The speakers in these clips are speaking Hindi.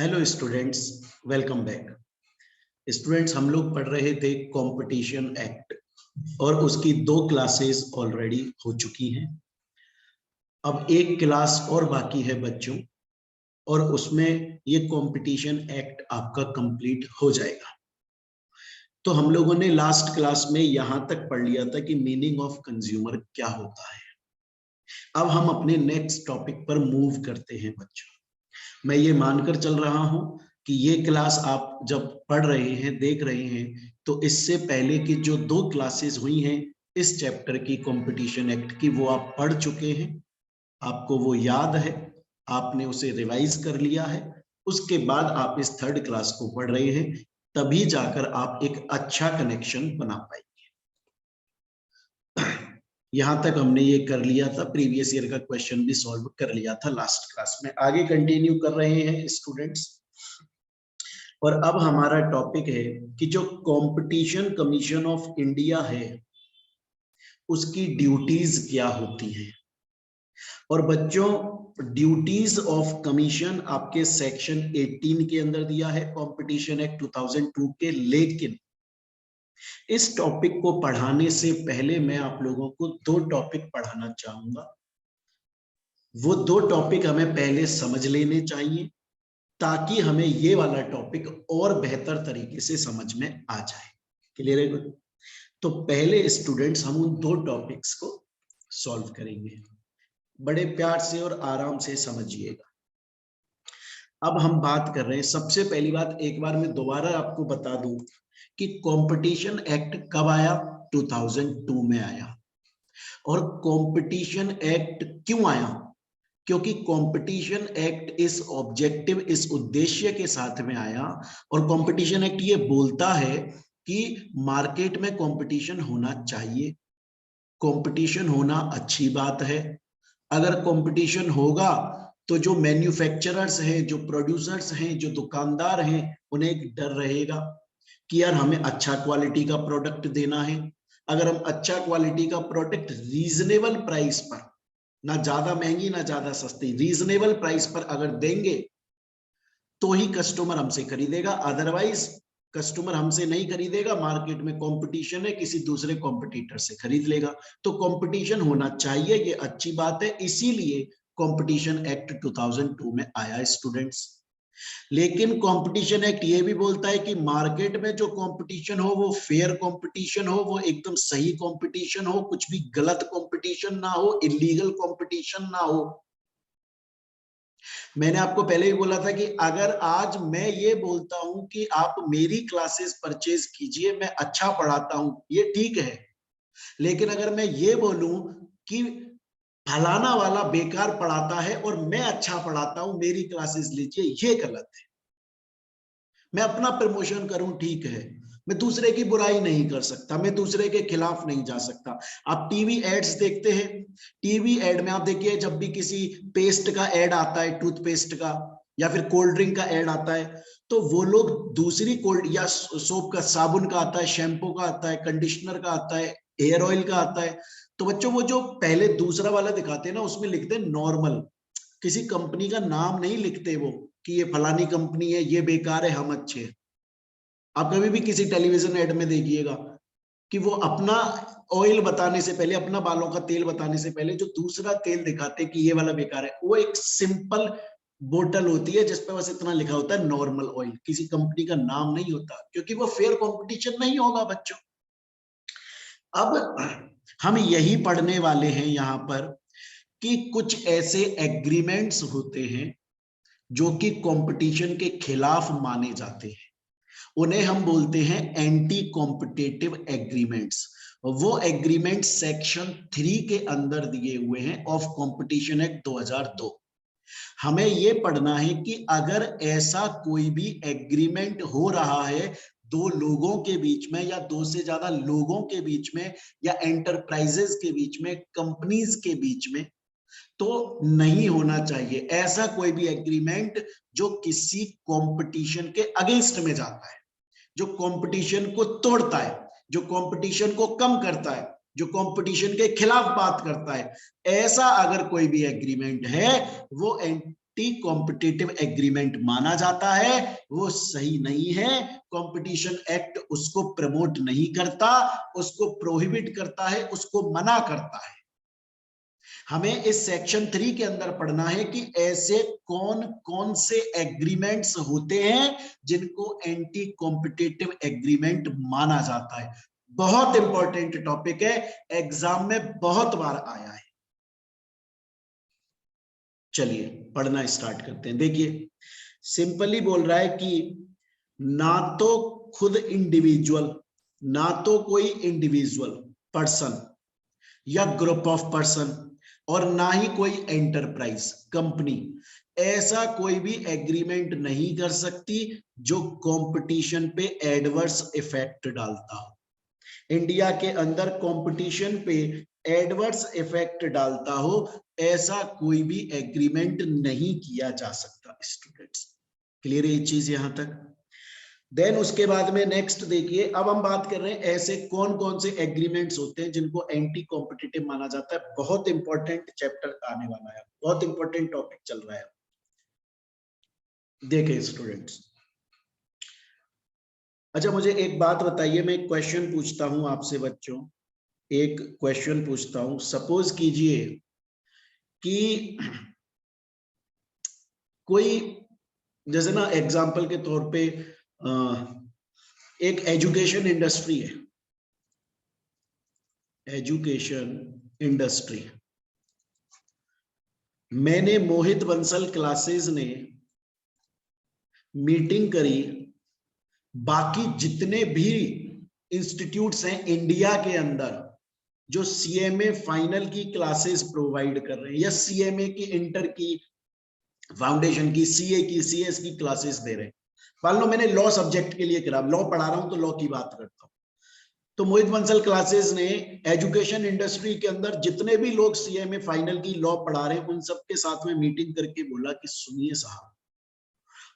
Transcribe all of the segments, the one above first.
Hello students, welcome back. Students, हम लोग पढ़ रहे थे कंपटीशन एक्ट और उसकी 2 क्लासेस ऑलरेडी हो चुकी हैं। अब एक क्लास और बाकी है बच्चों, और उसमें ये कंपटीशन एक्ट आपका कंप्लीट हो जाएगा। तो हम लोगों ने लास्ट क्लास में यहां तक पढ़ लिया था कि मीनिंग ऑफ कंज्यूमर क्या होता है। अब हम अपने नेक्स्ट टॉपिक पर मूव करते हैं बच्चों। मैं ये मानकर चल रहा हूं कि ये क्लास आप जब पढ़ रहे हैं, देख रहे हैं, तो इससे पहले की जो 2 क्लासेस हुई हैं इस चैप्टर की कंपटीशन एक्ट की, वो आप पढ़ चुके हैं, आपको वो याद है, आपने उसे रिवाइज कर लिया है। उसके बाद आप इस 3rd क्लास को पढ़ रहे हैं, तभी जाकर आप एक अच्छा कनेक्शन बना पाएंगे। यहां तक हमने ये कर लिया था, प्रीवियस ईयर का क्वेश्चन भी सॉल्व कर लिया था लास्ट क्लास में। आगे कंटिन्यू कर रहे हैं स्टूडेंट्स, और अब हमारा टॉपिक है कि जो कंपटीशन कमीशन ऑफ इंडिया है उसकी ड्यूटीज क्या होती हैं। और बच्चों, ड्यूटीज ऑफ कमीशन आपके सेक्शन 18 के अंदर दिया है कंपटीशन एक्ट 2002 के। लेकिन इस टॉपिक को पढ़ाने से पहले मैं आप लोगों को 2 टॉपिक पढ़ाना चाहूंगा। वो 2 टॉपिक हमें पहले समझ लेने चाहिए ताकि हमें ये वाला टॉपिक और बेहतर तरीके से समझ में आ जाए। क्लियर है? तो पहले स्टूडेंट्स हम उन 2 टॉपिक्स को सॉल्व करेंगे। बड़े प्यार से और आराम से समझिएगा। अब हम बात कर रहे हैं, सबसे पहली बात एक बार मैं दोबारा आपको बता दूं कि कंपटीशन एक्ट कब आया? 2002 में आया। और कंपटीशन एक्ट क्यों आया? क्योंकि कंपटीशन एक्ट इस ऑब्जेक्टिव, इस उद्देश्य के साथ में आया। और कंपटीशन एक्ट ये बोलता है कि मार्केट में कंपटीशन होना चाहिए, कंपटीशन होना अच्छी बात है। अगर कंपटीशन होगा तो जो मैन्युफैक्चरर्स हैं, जो प्रोड्यूसर्स हैं, जो दुकानदार हैं, उन्हें एक डर रहेगा कि यार हमें अच्छा क्वालिटी का प्रोडक्ट देना है। अगर हम अच्छा क्वालिटी का प्रोडक्ट रीजनेबल प्राइस पर, ना ज्यादा महंगी ना ज्यादा सस्ती, रीजनेबल प्राइस पर अगर देंगे तो ही कस्टमर हमसे खरीदेगा, अदरवाइज कस्टमर हमसे नहीं खरीदेगा। मार्केट में कंपटीशन है, किसी दूसरे कॉम्पिटिटर से खरीद लेगा। तो कंपटीशन होना चाहिए, ये अच्छी बात है, इसीलिए कंपटीशन एक्ट 2002 में आया स्टूडेंट्स। लेकिन कंपटीशन एक्ट ये भी बोलता है कि मार्केट में जो कंपटीशन हो वो फेयर कंपटीशन हो, वो एकदम सही कंपटीशन हो, कुछ भी गलत कंपटीशन ना हो, इलीगल कंपटीशन ना हो। मैंने आपको पहले ही बोला था कि अगर आज मैं ये बोलता हूं कि आप मेरी क्लासेस परचेज कीजिए, मैं अच्छा पढ़ाता हूं, ये ठीक है। लेकिन अगर मैं ये बोलूं कि फलाना वाला बेकार पढ़ाता है और मैं अच्छा पढ़ाता हूं, मेरी क्लासेस लीजिए, ये गलत है। मैं अपना प्रमोशन करूं ठीक है, मैं दूसरे की बुराई नहीं कर सकता, मैं दूसरे के खिलाफ नहीं जा सकता। आप टीवी एड्स देखते हैं, टीवी एड में आप देखिए, जब भी किसी पेस्ट का एड आता है, टूथपेस्ट का या फिर कोल्ड ड्रिंक का एड आता है, तो वो लोग दूसरी कोल्ड या सोप का, साबुन का आता है, शैम्पू का आता है, कंडीशनर का आता है, हेयर ऑयल का आता है। तो बच्चों, वो जो पहले दूसरा वाला दिखाते हैं ना, उसमें लिखते हैं नॉर्मल, किसी कंपनी का नाम नहीं लिखते वो कि ये फलानी कंपनी है, ये बेकार है, हम अच्छे हैं। आप कभी भी किसी टेलीविजन एड में देखिएगा कि वो अपना ऑयल बताने से पहले, अपना बालों का तेल बताने से पहले जो दूसरा तेल दिखाते कि ये वाला बेकार है, वो एक सिंपल बोतल होती है जिसपे बस इतना लिखा होता है नॉर्मल ऑयल, किसी कंपनी का नाम नहीं होता, क्योंकि वो फेयर कंपटीशन नहीं होगा बच्चों। अब हम यही पढ़ने वाले हैं यहां पर कि कुछ ऐसे एग्रीमेंट्स होते हैं जो कि कंपटीशन के खिलाफ माने जाते हैं, उन्हें हम बोलते हैं एंटी कॉम्पिटेटिव एग्रीमेंट्स। वो एग्रीमेंट सेक्शन 3 के अंदर दिए हुए हैं ऑफ कंपटीशन एक्ट 2002। हमें ये पढ़ना है कि अगर ऐसा कोई भी एग्रीमेंट हो रहा है 2 लोगों के बीच में, या 2 से ज्यादा लोगों के बीच में, या एंटरप्राइजेस के बीच में, कंपनीज के बीच में, तो नहीं होना चाहिए ऐसा कोई भी एग्रीमेंट जो किसी कंपटीशन के अगेंस्ट में जाता है, जो कंपटीशन को तोड़ता है, जो कंपटीशन को कम करता है। जो कंपटीशन के खिलाफ बात करता है, ऐसा अगर कोई भी एग्रीमेंट है वो एंटी कॉम्पिटिटिव एग्रीमेंट माना जाता है, वो सही नहीं है। कंपटीशन एक्ट उसको प्रमोट नहीं करता, उसको प्रोहिबिट करता है, उसको मना करता है। हमें इस सेक्शन 3 के अंदर पढ़ना है कि ऐसे कौन कौन से एग्रीमेंट्स होते हैं जिनको एंटी कॉम्पिटिटिव एग्रीमेंट माना जाता है। बहुत इंपॉर्टेंट टॉपिक है, एग्जाम में बहुत बार आया है। चलिए पढ़ना स्टार्ट करते हैं। देखिए सिंपली बोल रहा है कि ना तो खुद इंडिविजुअल, ना तो कोई इंडिविजुअल पर्सन या ग्रुप ऑफ पर्सन, और ना ही कोई एंटरप्राइज कंपनी ऐसा कोई भी एग्रीमेंट नहीं कर सकती जो कंपटीशन पे एडवर्स इफेक्ट डालता हो। इंडिया के अंदर कंपटीशन पे एडवर्स इफेक्ट डालता हो, ऐसा कोई भी एग्रीमेंट नहीं किया जा सकता। स्टूडेंट्स क्लियर है ये चीज यहां तक? देन उसके बाद में नेक्स्ट देखिए, अब हम बात कर रहे हैं ऐसे कौन कौन से एग्रीमेंट्स होते हैं जिनको एंटी कॉम्पिटिटिव माना जाता है। बहुत इंपॉर्टेंट चैप्टर आने वाला है, बहुत इंपॉर्टेंट टॉपिक चल रहा है। देखिए स्टूडेंट्स, अच्छा मुझे एक बात बताइए, मैं एक क्वेश्चन पूछता हूं आपसे बच्चों, एक क्वेश्चन पूछता हूं। सपोज कीजिए कि कोई, जैसे ना एग्जांपल के तौर पे एक एजुकेशन इंडस्ट्री है, एजुकेशन इंडस्ट्री। मैंने मोहित बंसल क्लासेस ने मीटिंग करी, बाकी जितने भी इंस्टीट्यूट्स हैं इंडिया के अंदर जो सीएमए फाइनल की क्लासेस प्रोवाइड कर रहे हैं, या सीएमए की, इंटर की, फाउंडेशन की, सीए की, सीएस की क्लासेस दे रहे हैं। मान लो मैंने लॉ सब्जेक्ट के लिए करा, लॉ पढ़ा रहा हूं तो लॉ की बात करता हूं, तो मोहित बंसल क्लासेस ने एजुकेशन इंडस्ट्री के अंदर जितने भी लोग सीएमए फाइनल की लॉ पढ़ा रहे हैं उन सबके साथ में मीटिंग करके बोला कि सुनिए साहब,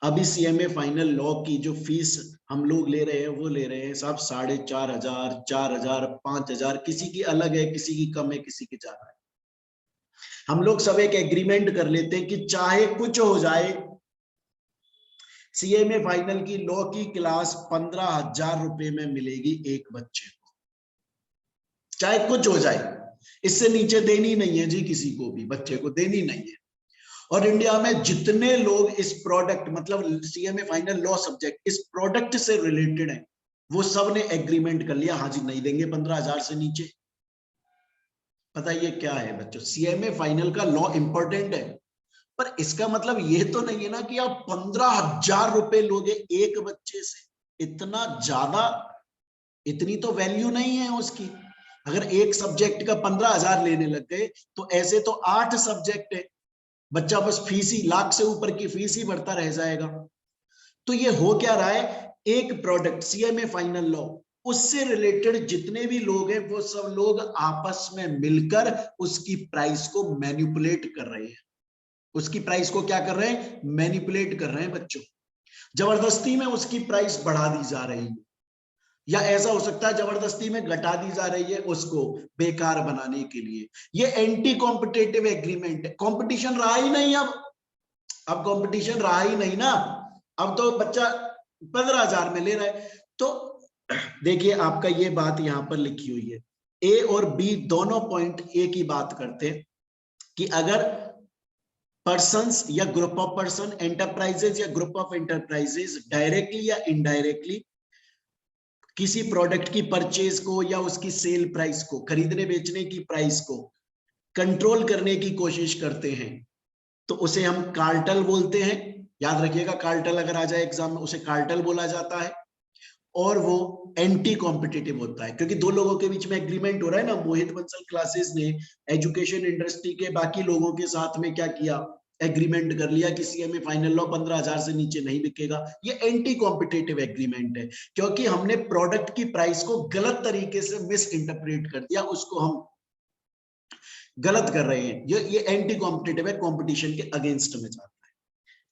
अभी सीएमए फाइनल लॉ की जो फीस हम लोग ले रहे हैं वो ले रहे हैं साहब 4,500, 4,000, 5,000, किसी की अलग है, किसी की कम है, किसी की ज्यादा है। हम लोग सब एक एग्रीमेंट कर लेते हैं कि चाहे कुछ हो जाए, सीएमए फाइनल की लॉ की क्लास 15,000 रुपए में मिलेगी एक बच्चे को, चाहे कुछ हो जाए, इससे नीचे देनी नहीं है जी, किसी को भी बच्चे को देनी नहीं है। और इंडिया में जितने लोग इस प्रोडक्ट, मतलब सीएमए फाइनल लॉ सब्जेक्ट इस प्रोडक्ट से रिलेटेड है, वो सब ने एग्रीमेंट कर लिया, हाँ जी नहीं देंगे 15,000 से नीचे। पता ये क्या है बच्चों, सीएमए फाइनल का लॉ इंपॉर्टेंट है, पर इसका मतलब ये तो नहीं है ना कि आप 15,000 रुपए लोगे एक बच्चे से। इतना ज्यादा, इतनी तो वैल्यू नहीं है उसकी। अगर एक सब्जेक्ट का 15,000 लेने लग गए तो ऐसे तो 8 सब्जेक्ट है, बच्चा बस फीस ही, लाख से ऊपर की फीस ही भरता रह जाएगा। तो ये हो क्या रहा है, एक प्रोडक्ट सीएमए फाइनल लॉ, उससे रिलेटेड जितने भी लोग हैं वो सब लोग आपस में मिलकर उसकी प्राइस को मैनिपुलेट कर रहे हैं। उसकी प्राइस को क्या कर रहे हैं, मैनिपुलेट कर रहे हैं बच्चों। जबरदस्ती में उसकी प्राइस बढ़ा दी जा रही है, या ऐसा हो सकता है जबरदस्ती में घटा दी जा रही है उसको बेकार बनाने के लिए। ये एंटी कॉम्पिटिटिव एग्रीमेंट है। कंपटीशन रहा ही नहीं, अब कंपटीशन रहा ही नहीं ना, अब तो बच्चा 15,000 में ले रहा है। तो देखिए आपका ये बात यहां पर लिखी हुई है, ए और बी दोनों पॉइंट ए की बात करते हैं कि अगर पर्संस या ग्रुप ऑफ पर्सन, एंटरप्राइजेस या ग्रुप ऑफ एंटरप्राइजेस डायरेक्टली या इनडायरेक्टली किसी प्रोडक्ट की परचेज को या उसकी सेल प्राइस को, खरीदने बेचने की प्राइस को कंट्रोल करने की कोशिश करते हैं, तो उसे हम कार्टेल बोलते हैं। याद रखिएगा, कार्टेल अगर आ जाए एग्जाम में उसे कार्टेल बोला जाता है, और वो एंटी कॉम्पिटिटिव होता है क्योंकि दो लोगों के बीच में एग्रीमेंट हो रहा है ना। मोहित बंसल क्लासेस ने एजुकेशन इंडस्ट्री के बाकी लोगों के साथ में क्या किया, एग्रीमेंट कर लिया कि सीएमए फाइनल लॉ 15,000 से नीचे नहीं बिकेगा। ये एंटी कॉम्पिटिटिव एग्रीमेंट है क्योंकि हमने प्रोडक्ट की प्राइस को गलत तरीके से मिस इंटरप्रेट कर दिया, उसको हम गलत कर रहे हैं। ये एंटी कॉम्पिटिटिव है, कॉम्पिटिशन के अगेंस्ट में जाता है।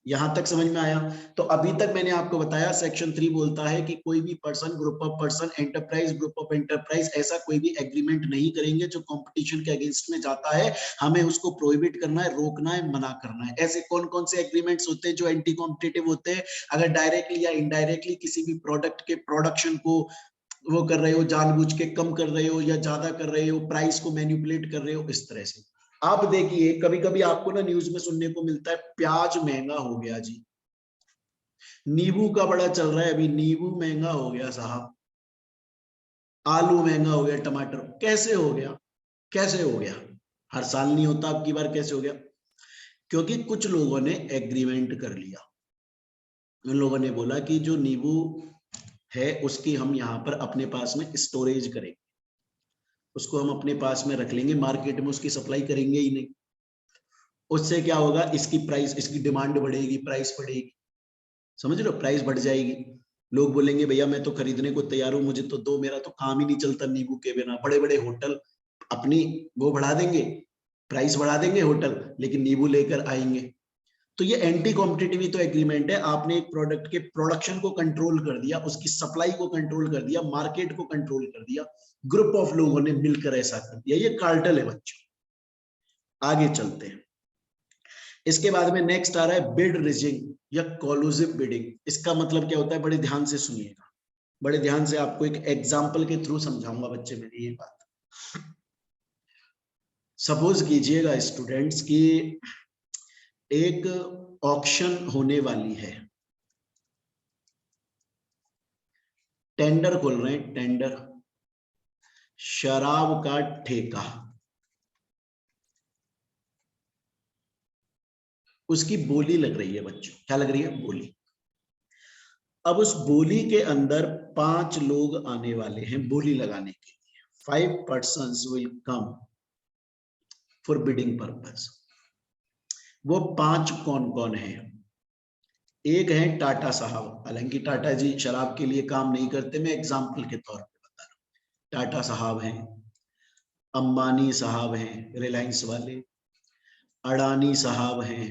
यहां तक समझ में आया? तो अभी तक मैंने आपको बताया सेक्शन 3 बोलता है कि कोई भी person, group of person, enterprise, group of enterprise ऐसा कोई भी एग्रीमेंट नहीं करेंगे जो कंपटीशन के अगेंस्ट में जाता है। हमें उसको प्रोहिबिट करना है, रोकना है, मना करना है। ऐसे कौन कौन से एग्रीमेंट्स होते हैं जो एंटी कॉम्पिटिटिव होते हैं? अगर डायरेक्टली या इनडायरेक्टली किसी भी प्रोडक्ट के प्रोडक्शन को वो कर रहे हो, जानबूझ के कम कर रहे हो या ज्यादा कर रहे हो, प्राइस को मैनिपुलेट कर रहे हो, इस तरह से। आप देखिए कभी कभी आपको ना न्यूज में सुनने को मिलता है प्याज महंगा हो गया जी, नींबू का बड़ा चल रहा है अभी, नींबू महंगा हो गया साहब, आलू महंगा हो गया, टमाटर। कैसे हो गया? कैसे हो गया? हर साल नहीं होता, अब की बार कैसे हो गया? क्योंकि कुछ लोगों ने एग्रीमेंट कर लिया। उन लोगों ने बोला कि जो नींबू है उसकी हम यहाँ पर अपने पास में स्टोरेज करेंगे, उसको हम अपने पास में रख लेंगे, मार्केट में उसकी सप्लाई करेंगे ही नहीं। उससे क्या होगा? इसकी प्राइस, इसकी डिमांड बढ़ेगी, प्राइस बढ़ेगी, समझ लो, प्राइस बढ़ जाएगी। लोग बोलेंगे भैया मैं तो खरीदने को तैयार हूं, मुझे तो दो, मेरा तो काम ही नहीं चलता नींबू के बिना। बड़े बड़े होटल अपनी वो बढ़ा देंगे, प्राइस बढ़ा देंगे होटल, लेकिन नींबू लेकर आएंगे। तो ये एंटी कॉम्पिटिटिव तो एग्रीमेंट है। आपने एक प्रोडक्ट के प्रोडक्शन को कंट्रोल कर दिया, उसकी सप्लाई को कंट्रोल कर दिया, मार्केट को कंट्रोल कर दिया, ग्रुप ऑफ लोगों ने मिलकर ऐसा कर दिया। ये कार्टेल है बच्चों। आगे चलते हैं। इसके बाद में नेक्स्ट आ रहा है बिड रिजिंग या कोलूसिव बिडिंग। इसका मतलब क्या होता है? बड़े ध्यान से सुनिएगा, बड़े ध्यान से आपको एक एग्जांपल के थ्रू समझाऊंगा बच्चे मेरी ये बात। सपोज कीजिएगा स्टूडेंट्स की एक ऑक्शन होने वाली है, टेंडर खोल रहे हैं, टेंडर, शराब का ठेका, उसकी बोली लग रही है बच्चों। क्या लग रही है? बोली। अब उस बोली के अंदर 5 लोग आने वाले हैं बोली लगाने के लिए। 5 persons will come for bidding purpose। वो 5 कौन कौन है? एक है टाटा साहब, हालांकि टाटा जी शराब के लिए काम नहीं करते, मैं एग्जाम्पल के तौर पे बता रहा हूँ। टाटा साहब हैं, अंबानी साहब हैं रिलायंस वाले, अडानी साहब हैं,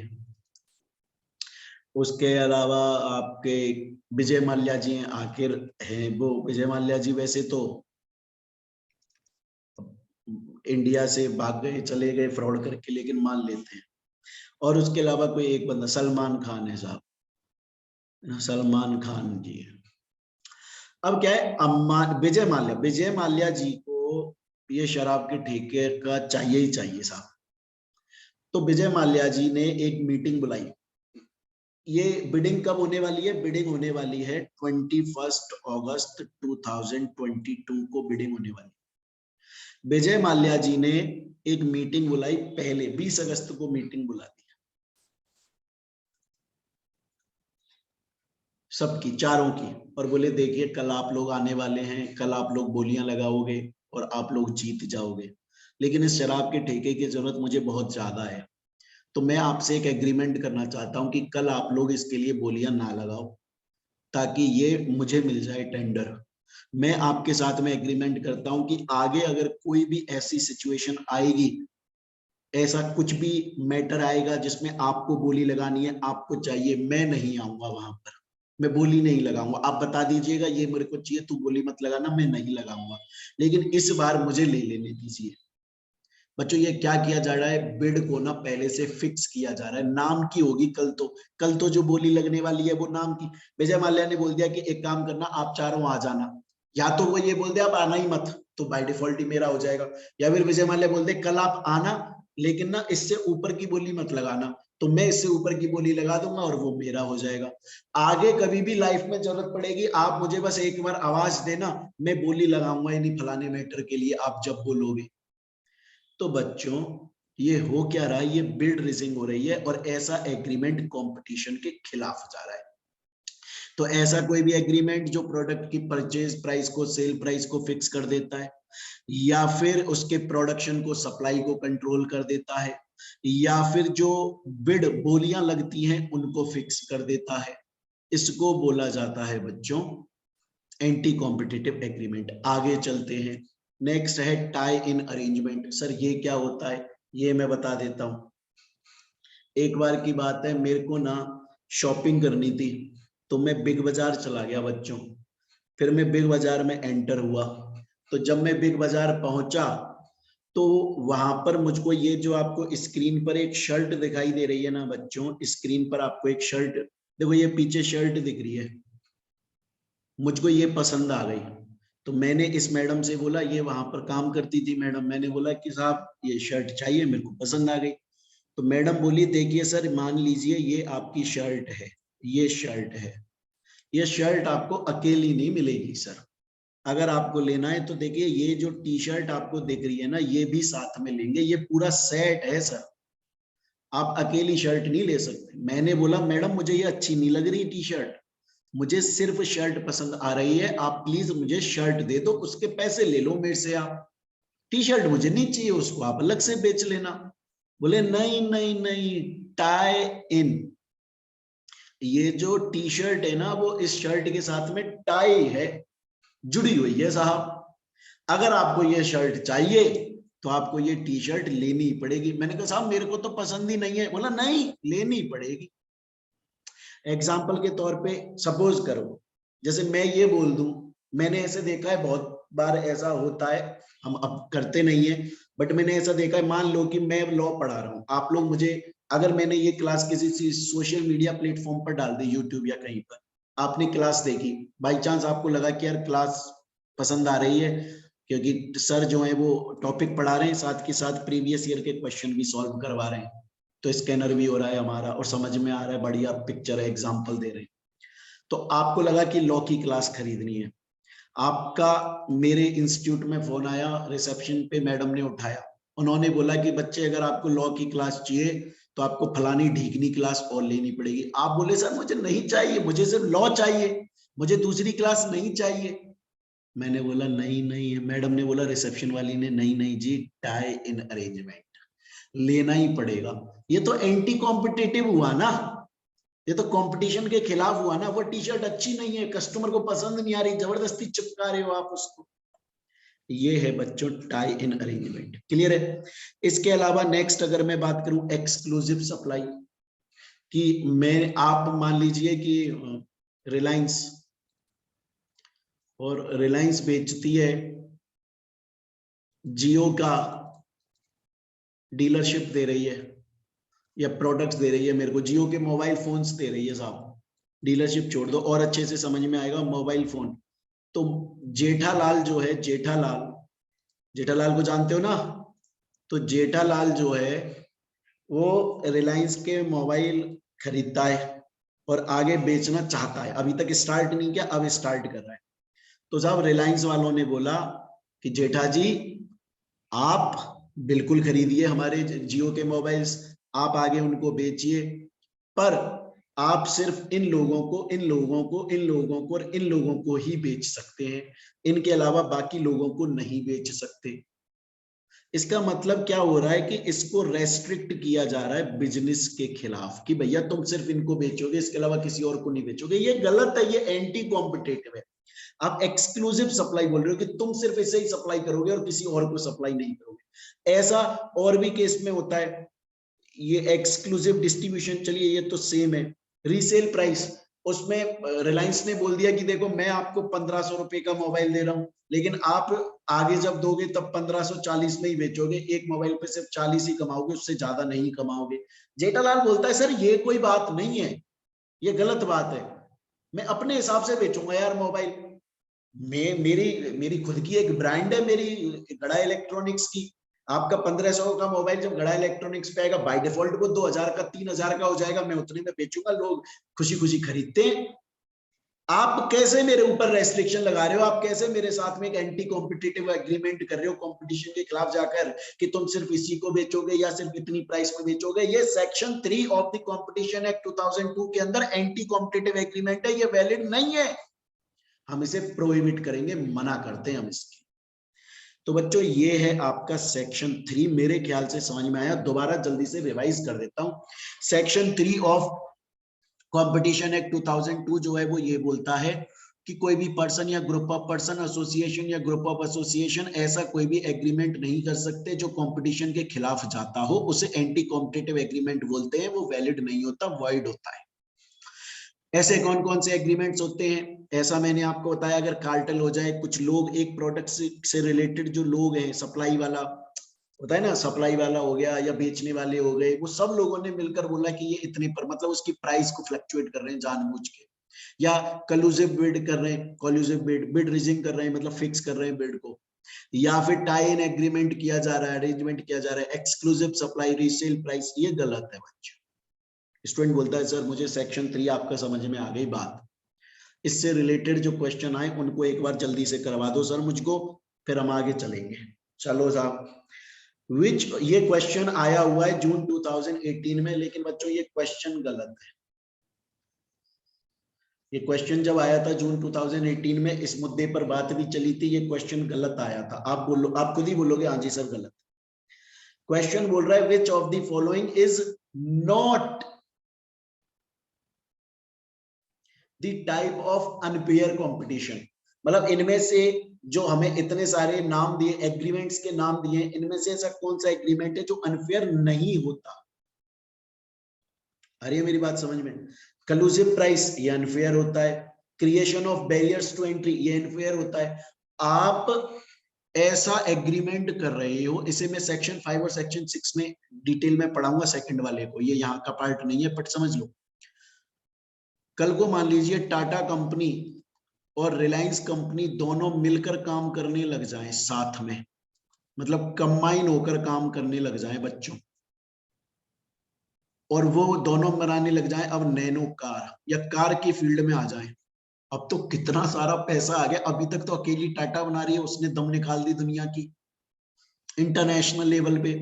उसके अलावा आपके विजय माल्या जी हैं। आखिर हैं वो विजय माल्या जी वैसे तो इंडिया से भाग गए, चले गए फ्रॉड करके, लेकिन मान लेते हैं। और उसके अलावा कोई एक बंदा सलमान खान है साहब, सलमान खान जी है। अब क्या है, विजय माल्या जी को ये शराब के ठेके का चाहिए ही चाहिए साहब। तो विजय माल्या जी ने एक मीटिंग बुलाई। ये बिडिंग कब होने वाली है? बिडिंग होने वाली है 21 अगस्त 2022 को बिडिंग होने वाली है। विजय माल्या जी ने एक मीटिंग बुलाई, पहले 20 अगस्त को मीटिंग बुला दी सबकी, चारों की, और बोले देखिए कल आप लोग आने वाले हैं, कल आप लोग बोलियां लगाओगे और आप लोग जीत जाओगे, लेकिन इस शराब के ठेके की जरूरत मुझे बहुत ज्यादा है। तो मैं आपसे एक एग्रीमेंट करना चाहता हूं कि कल आप लोग इसके लिए बोलियां ना लगाओ, ताकि ये मुझे मिल जाए टेंडर। मैं आपके साथ में एग्रीमेंट करता हूं कि आगे अगर कोई भी ऐसी सिचुएशन आएगी, ऐसा कुछ भी मैटर आएगा जिसमें आपको बोली लगानी है, आपको चाहिए, मैं नहीं आऊंगा वहां पर, मैं बोली नहीं लगाऊंगा। आप बता दीजिएगा ये मेरे को चाहिए, तू बोली मत लगाना, मैं नहीं लगाऊंगा, लेकिन इस बार मुझे ले लेने दीजिए। बच्चों ये क्या किया जा रहा है? बिड को ना पहले से फिक्स किया जा रहा है, नाम की होगी कल तो जो बोली लगने वाली है वो नाम की। विजय माल्या ने बोल दिया कि एक काम करना, आप चारों आ जाना, या तो वो ये बोल दे आप आना ही मत, तो बाय डिफॉल्ट ही मेरा हो जाएगा, या फिर विजय माल्या बोल दे कल आप आना, लेकिन ना इससे ऊपर की बोली मत लगाना, तो मैं इससे ऊपर की बोली लगा दूंगा और वो मेरा हो जाएगा। आगे कभी भी लाइफ में जरूरत पड़ेगी, आप मुझे बस एक बार आवाज देना, मैं बोली लगाऊंगा यानी फलाने मैटर के लिए, आप जब बोलोगे। तो बच्चों ये हो क्या रहा है? ये बिल्ड रेजिंग हो रही है, और ऐसा एग्रीमेंट कंपटीशन के खिलाफ जा रहा है। तो ऐसा कोई भी एग्रीमेंट जो प्रोडक्ट की परचेज प्राइस को, सेल प्राइस को फिक्स कर देता है, या फिर उसके प्रोडक्शन को, सप्लाई को कंट्रोल कर देता है, या फिर जो बिड बोलियां लगती हैं उनको फिक्स कर देता है, इसको बोला जाता है बच्चों एंटी कॉम्पिटिटिव एग्रीमेंट। आगे चलते हैं। नेक्स्ट है टाई इन अरेंजमेंट। सर ये क्या होता है? ये मैं बता देता हूं। एक बार की बात है, मेरे को ना शॉपिंग करनी थी, तो मैं बिग बाजार चला गया बच्चों। फिर मैं बिग बाजार में एंटर हुआ, तो जब मैं बिग बाजार पहुंचा तो वहां पर मुझको ये जो आपको स्क्रीन पर एक शर्ट दिखाई दे रही है ना बच्चों, स्क्रीन पर आपको एक शर्ट देखो, ये पीछे शर्ट दिख रही है, मुझको ये पसंद आ गई। तो मैंने इस मैडम से बोला, ये वहां पर काम करती थी मैडम, मैंने बोला कि साहब ये शर्ट चाहिए, मेरे को पसंद आ गई। तो मैडम बोली, देखिए सर, मान लीजिए ये आपकी शर्ट है, ये शर्ट है, ये शर्ट आपको अकेली नहीं मिलेगी सर, अगर आपको लेना है तो देखिए ये जो टी शर्ट आपको दिख रही है ना, ये भी साथ में लेंगे, ये पूरा सेट है सर, आप अकेली शर्ट नहीं ले सकते। मैंने बोला, मैडम मुझे ये अच्छी नहीं लग रही टी शर्ट, मुझे सिर्फ शर्ट पसंद आ रही है, आप प्लीज मुझे शर्ट दे दो, उसके पैसे ले लो मेरे से आप, टी शर्ट मुझे नहीं चाहिए, उसको आप अलग से बेच लेना। बोले नहीं नहीं नहीं, टाई इन, ये जो टी शर्ट है ना वो इस शर्ट के साथ में टाई है, जुड़ी हुई है साहब, अगर आपको ये शर्ट चाहिए तो आपको ये टी शर्ट लेनी ही पड़ेगी। मैंने कहा साहब मेरे को तो पसंद ही नहीं है। बोला नहीं, लेनी ही पड़ेगी। एग्जाम्पल के तौर पे सपोज करो, जैसे मैं ये बोल दूं, मैंने ऐसे देखा है बहुत बार ऐसा होता है, हम अब करते नहीं है, बट मैंने ऐसा देखा है, मान लो कि मैं लॉ पढ़ा रहा हूँ, आप लोग मुझे, अगर मैंने ये क्लास किसी सोशल मीडिया प्लेटफॉर्म पर डाल दी, यूट्यूब या कहीं पर, आपने क्लास देखी, बाई चांस आपको लगा कि यार क्लास पसंद आ रही है, क्योंकि सर जो है वो टॉपिक पढ़ा रहे हैं, साथ के साथ प्रीवियस ईयर के क्वेश्चन भी सॉल्व करवा रहे हैं, तो स्कैनर भी हो रहा है हमारा और समझ में आ रहा है, बढ़िया पिक्चर है, एग्जाम्पल दे रहे हैं, तो आपको लगा कि लॉ की क्लास खरीदनी है, आपका मेरे इंस्टीट्यूट में फोन आया, रिसेप्शन पे मैडम ने उठाया, उन्होंने बोला कि बच्चे अगर आपको लॉ की क्लास चाहिए तो आपको फलानी ढीकनी क्लास और लेनी पड़ेगी। आप बोले सर मुझे नहीं चाहिए, मुझे सिर्फ लॉ चाहिए, मुझे दूसरी क्लास नहीं चाहिए। मैंने बोला नहीं नहीं, मैडम ने बोला, रिसेप्शन वाली ने, नहीं नहीं जी, टाई इन अरेंजमेंट लेना ही पड़ेगा। ये तो एंटी कॉम्पिटिटिव हुआ ना, ये तो कंपटीशन के खिलाफ हुआ ना, वो टी शर्ट अच्छी नहीं है, कस्टमर को पसंद नहीं आ रही, जबरदस्ती चिपका रहे हो आप उसको। ये है बच्चों टाई इन अरेंजमेंट, क्लियर है। इसके अलावा नेक्स्ट अगर मैं बात करूं एक्सक्लूसिव सप्लाई कि मैं, आप मान लीजिए कि रिलायंस, और रिलायंस बेचती है जियो का, डीलरशिप दे रही है या प्रोडक्ट्स दे रही है मेरे को, जियो के मोबाइल फोन्स दे रही है साहब, डीलरशिप छोड़ दो और अच्छे से समझ में आएगा, मोबाइल फोन। तो जेठालाल जो है, जेठालाल, जेठालाल को जानते हो ना, तो जेठालाल जो है वो रिलायंस के मोबाइल खरीदता है और आगे बेचना चाहता है, अभी तक स्टार्ट नहीं किया, अब स्टार्ट कर रहा है। तो साहब रिलायंस वालों ने बोला कि जेठा जी आप बिल्कुल खरीदिए हमारे जियो के मोबाइल्स, आप आगे उनको बेचिए, पर आप सिर्फ इन लोगों को, इन लोगों को, इन लोगों को और इन लोगों को ही बेच सकते हैं, इनके अलावा बाकी लोगों को नहीं बेच सकते। इसका मतलब क्या हो रहा है कि इसको रेस्ट्रिक्ट किया जा रहा है बिजनेस के खिलाफ, कि भैया तुम सिर्फ इनको बेचोगे, इसके अलावा किसी और को नहीं बेचोगे। ये गलत है, ये एंटी कॉम्पिटेटिव है। आप एक्सक्लूसिव सप्लाई बोल रहे हो कि तुम सिर्फ इसे ही सप्लाई करोगे और किसी और को सप्लाई नहीं करोगे। ऐसा और भी केस में होता है। ये एक्सक्लूसिव डिस्ट्रीब्यूशन, चलिए ये तो सेम है। रीसेल प्राइस, उसमें रिलायंस ने बोल दिया कि देखो मैं आपको 1500 रुपए का मोबाइल दे रहा हूं, लेकिन आप आगे जब दोगे तब 1540 में ही बेचोगे, एक मोबाइल पे सिर्फ 40 ही कमाओगे, उससे ज्यादा नहीं कमाओगे। जेठालाल बोलता है सर ये कोई बात नहीं है, ये गलत बात है, मैं अपने हिसाब से बेचूंगा यार मोबाइल। मैं, मेरी खुद की एक ब्रांड है, मेरी गड़ा इलेक्ट्रॉनिक्स की। आपका 1500 का मोबाइल जब गड़ा इलेक्ट्रॉनिक्स पे आएगा, बाय डिफॉल्ट वो 2000 का 3000 का हो जाएगा, मैं उतने में बेचूंगा, लोग खुशी खुशी खरीदते हैं। आप कैसे मेरे ऊपर रेस्ट्रिक्शन लगा रहे हो, आप कैसे मेरे साथ में एक एंटी कॉम्पिटिटिव एग्रीमेंट कर रहे हो कंपटीशन के खिलाफ जाकर, कि तुम सिर्फ इसी को बेचोगे या सिर्फ इतनी प्राइस में बेचोगे। ये section 3 of the competition act 2002 के अंदर एंटी कॉम्पिटिटिव एग्रीमेंट है, ये वैलिड नहीं है, हम इसे प्रोहिबिट करेंगे, मना करते हैं हम इसकी। तो बच्चों ये है आपका सेक्शन 3, मेरे ख्याल से समझ में आया, दोबारा जल्दी से रिवाइज कर देता हूं। सेक्शन 3 ऑफ कंपटीशन एक्ट 2002 जो है वो ये बोलता है कि कोई भी पर्सन या ग्रुप ऑफ पर्सन, एसोसिएशन या ग्रुप ऑफ एसोसिएशन ऐसा कोई भी एग्रीमेंट नहीं कर सकते जो कंपटीशन के खिलाफ जाता हो, उसे एंटी कॉम्पिटिटिव एग्रीमेंट बोलते हैं, वो वैलिड नहीं होता, वॉइड होता है। ऐसे कौन कौन से एग्रीमेंट्स होते हैं? ऐसा मैंने आपको बताया, अगर कार्टेल हो जाए, कुछ लोग एक प्रोडक्ट से रिलेटेड जो लोग हैं, सप्लाई वाला होता है ना, सप्लाई वाला हो गया या बेचने वाले हो गए, वो सब लोगों ने मिलकर बोला कि ये इतने पर, मतलब उसकी प्राइस को फ्लक्चुएट कर रहे हैं जानबूझ के, या कलूसिव बिड कर रहे हैं, कॉल्यूसिव बिड रिजिंग कर रहे हैं, मतलब फिक्स कर रहे हैं बिड को, या फिर टाई इन एग्रीमेंट किया जा रहा है, अरेंजमेंट किया जा रहा है, एक्सक्लूसिव सप्लाई, रीसेल प्राइस, ये गलत है बच्चों। स्टूडेंट बोलता है सर मुझे सेक्शन 3 आपका समझ में आ गई बात, इससे रिलेटेड जो क्वेश्चन आए उनको एक बार जल्दी से करवा दो सर मुझको, फिर हम आगे चलेंगे। चलो साहब, विच, ये क्वेश्चन आया हुआ है जून 2018 में, लेकिन बच्चों ये क्वेश्चन गलत है। ये क्वेश्चन जब आया था जून 2018 में, इस मुद्दे पर बात भी चली थी, ये क्वेश्चन गलत आया था। आप बोलो, आप खुद ही बोलोगे हाँ जी सर गलत। क्वेश्चन बोल रहा है which of the following is not the type of unfair competition, मतलब इनमें से जो हमें इतने सारे नाम दिए, एग्रीमेंट्स के नाम दिए, इनमें से ऐसा कौन सा एग्रीमेंट है जो अनफेयर नहीं होता? अरे मेरी बात समझ में? कलूसिव प्राइस ये अनफेयर होता है, creation of barriers to entry ये अनफेयर होता है। आप ऐसा एग्रीमेंट कर रहे हो, इसे मैं सेक्शन 5 और सेक्शन 6 में डिटेल में पढ़ाऊंगा, सेकंड वाले को, ये यहाँ का पार्ट नहीं है, बट समझ लो। कल को मान लीजिए टाटा कंपनी और रिलायंस कंपनी दोनों मिलकर काम करने लग जाएं साथ में, मतलब कंबाइन होकर काम करने लग जाएं बच्चों, और वो दोनों बनाने लग जाएं अब नैनो कार, या कार की फील्ड में आ जाएं। अब तो कितना सारा पैसा आ गया, अभी तक तो अकेली टाटा बना रही है, उसने दम निकाल दी दुनिया की इंटरनेशनल लेवल पे।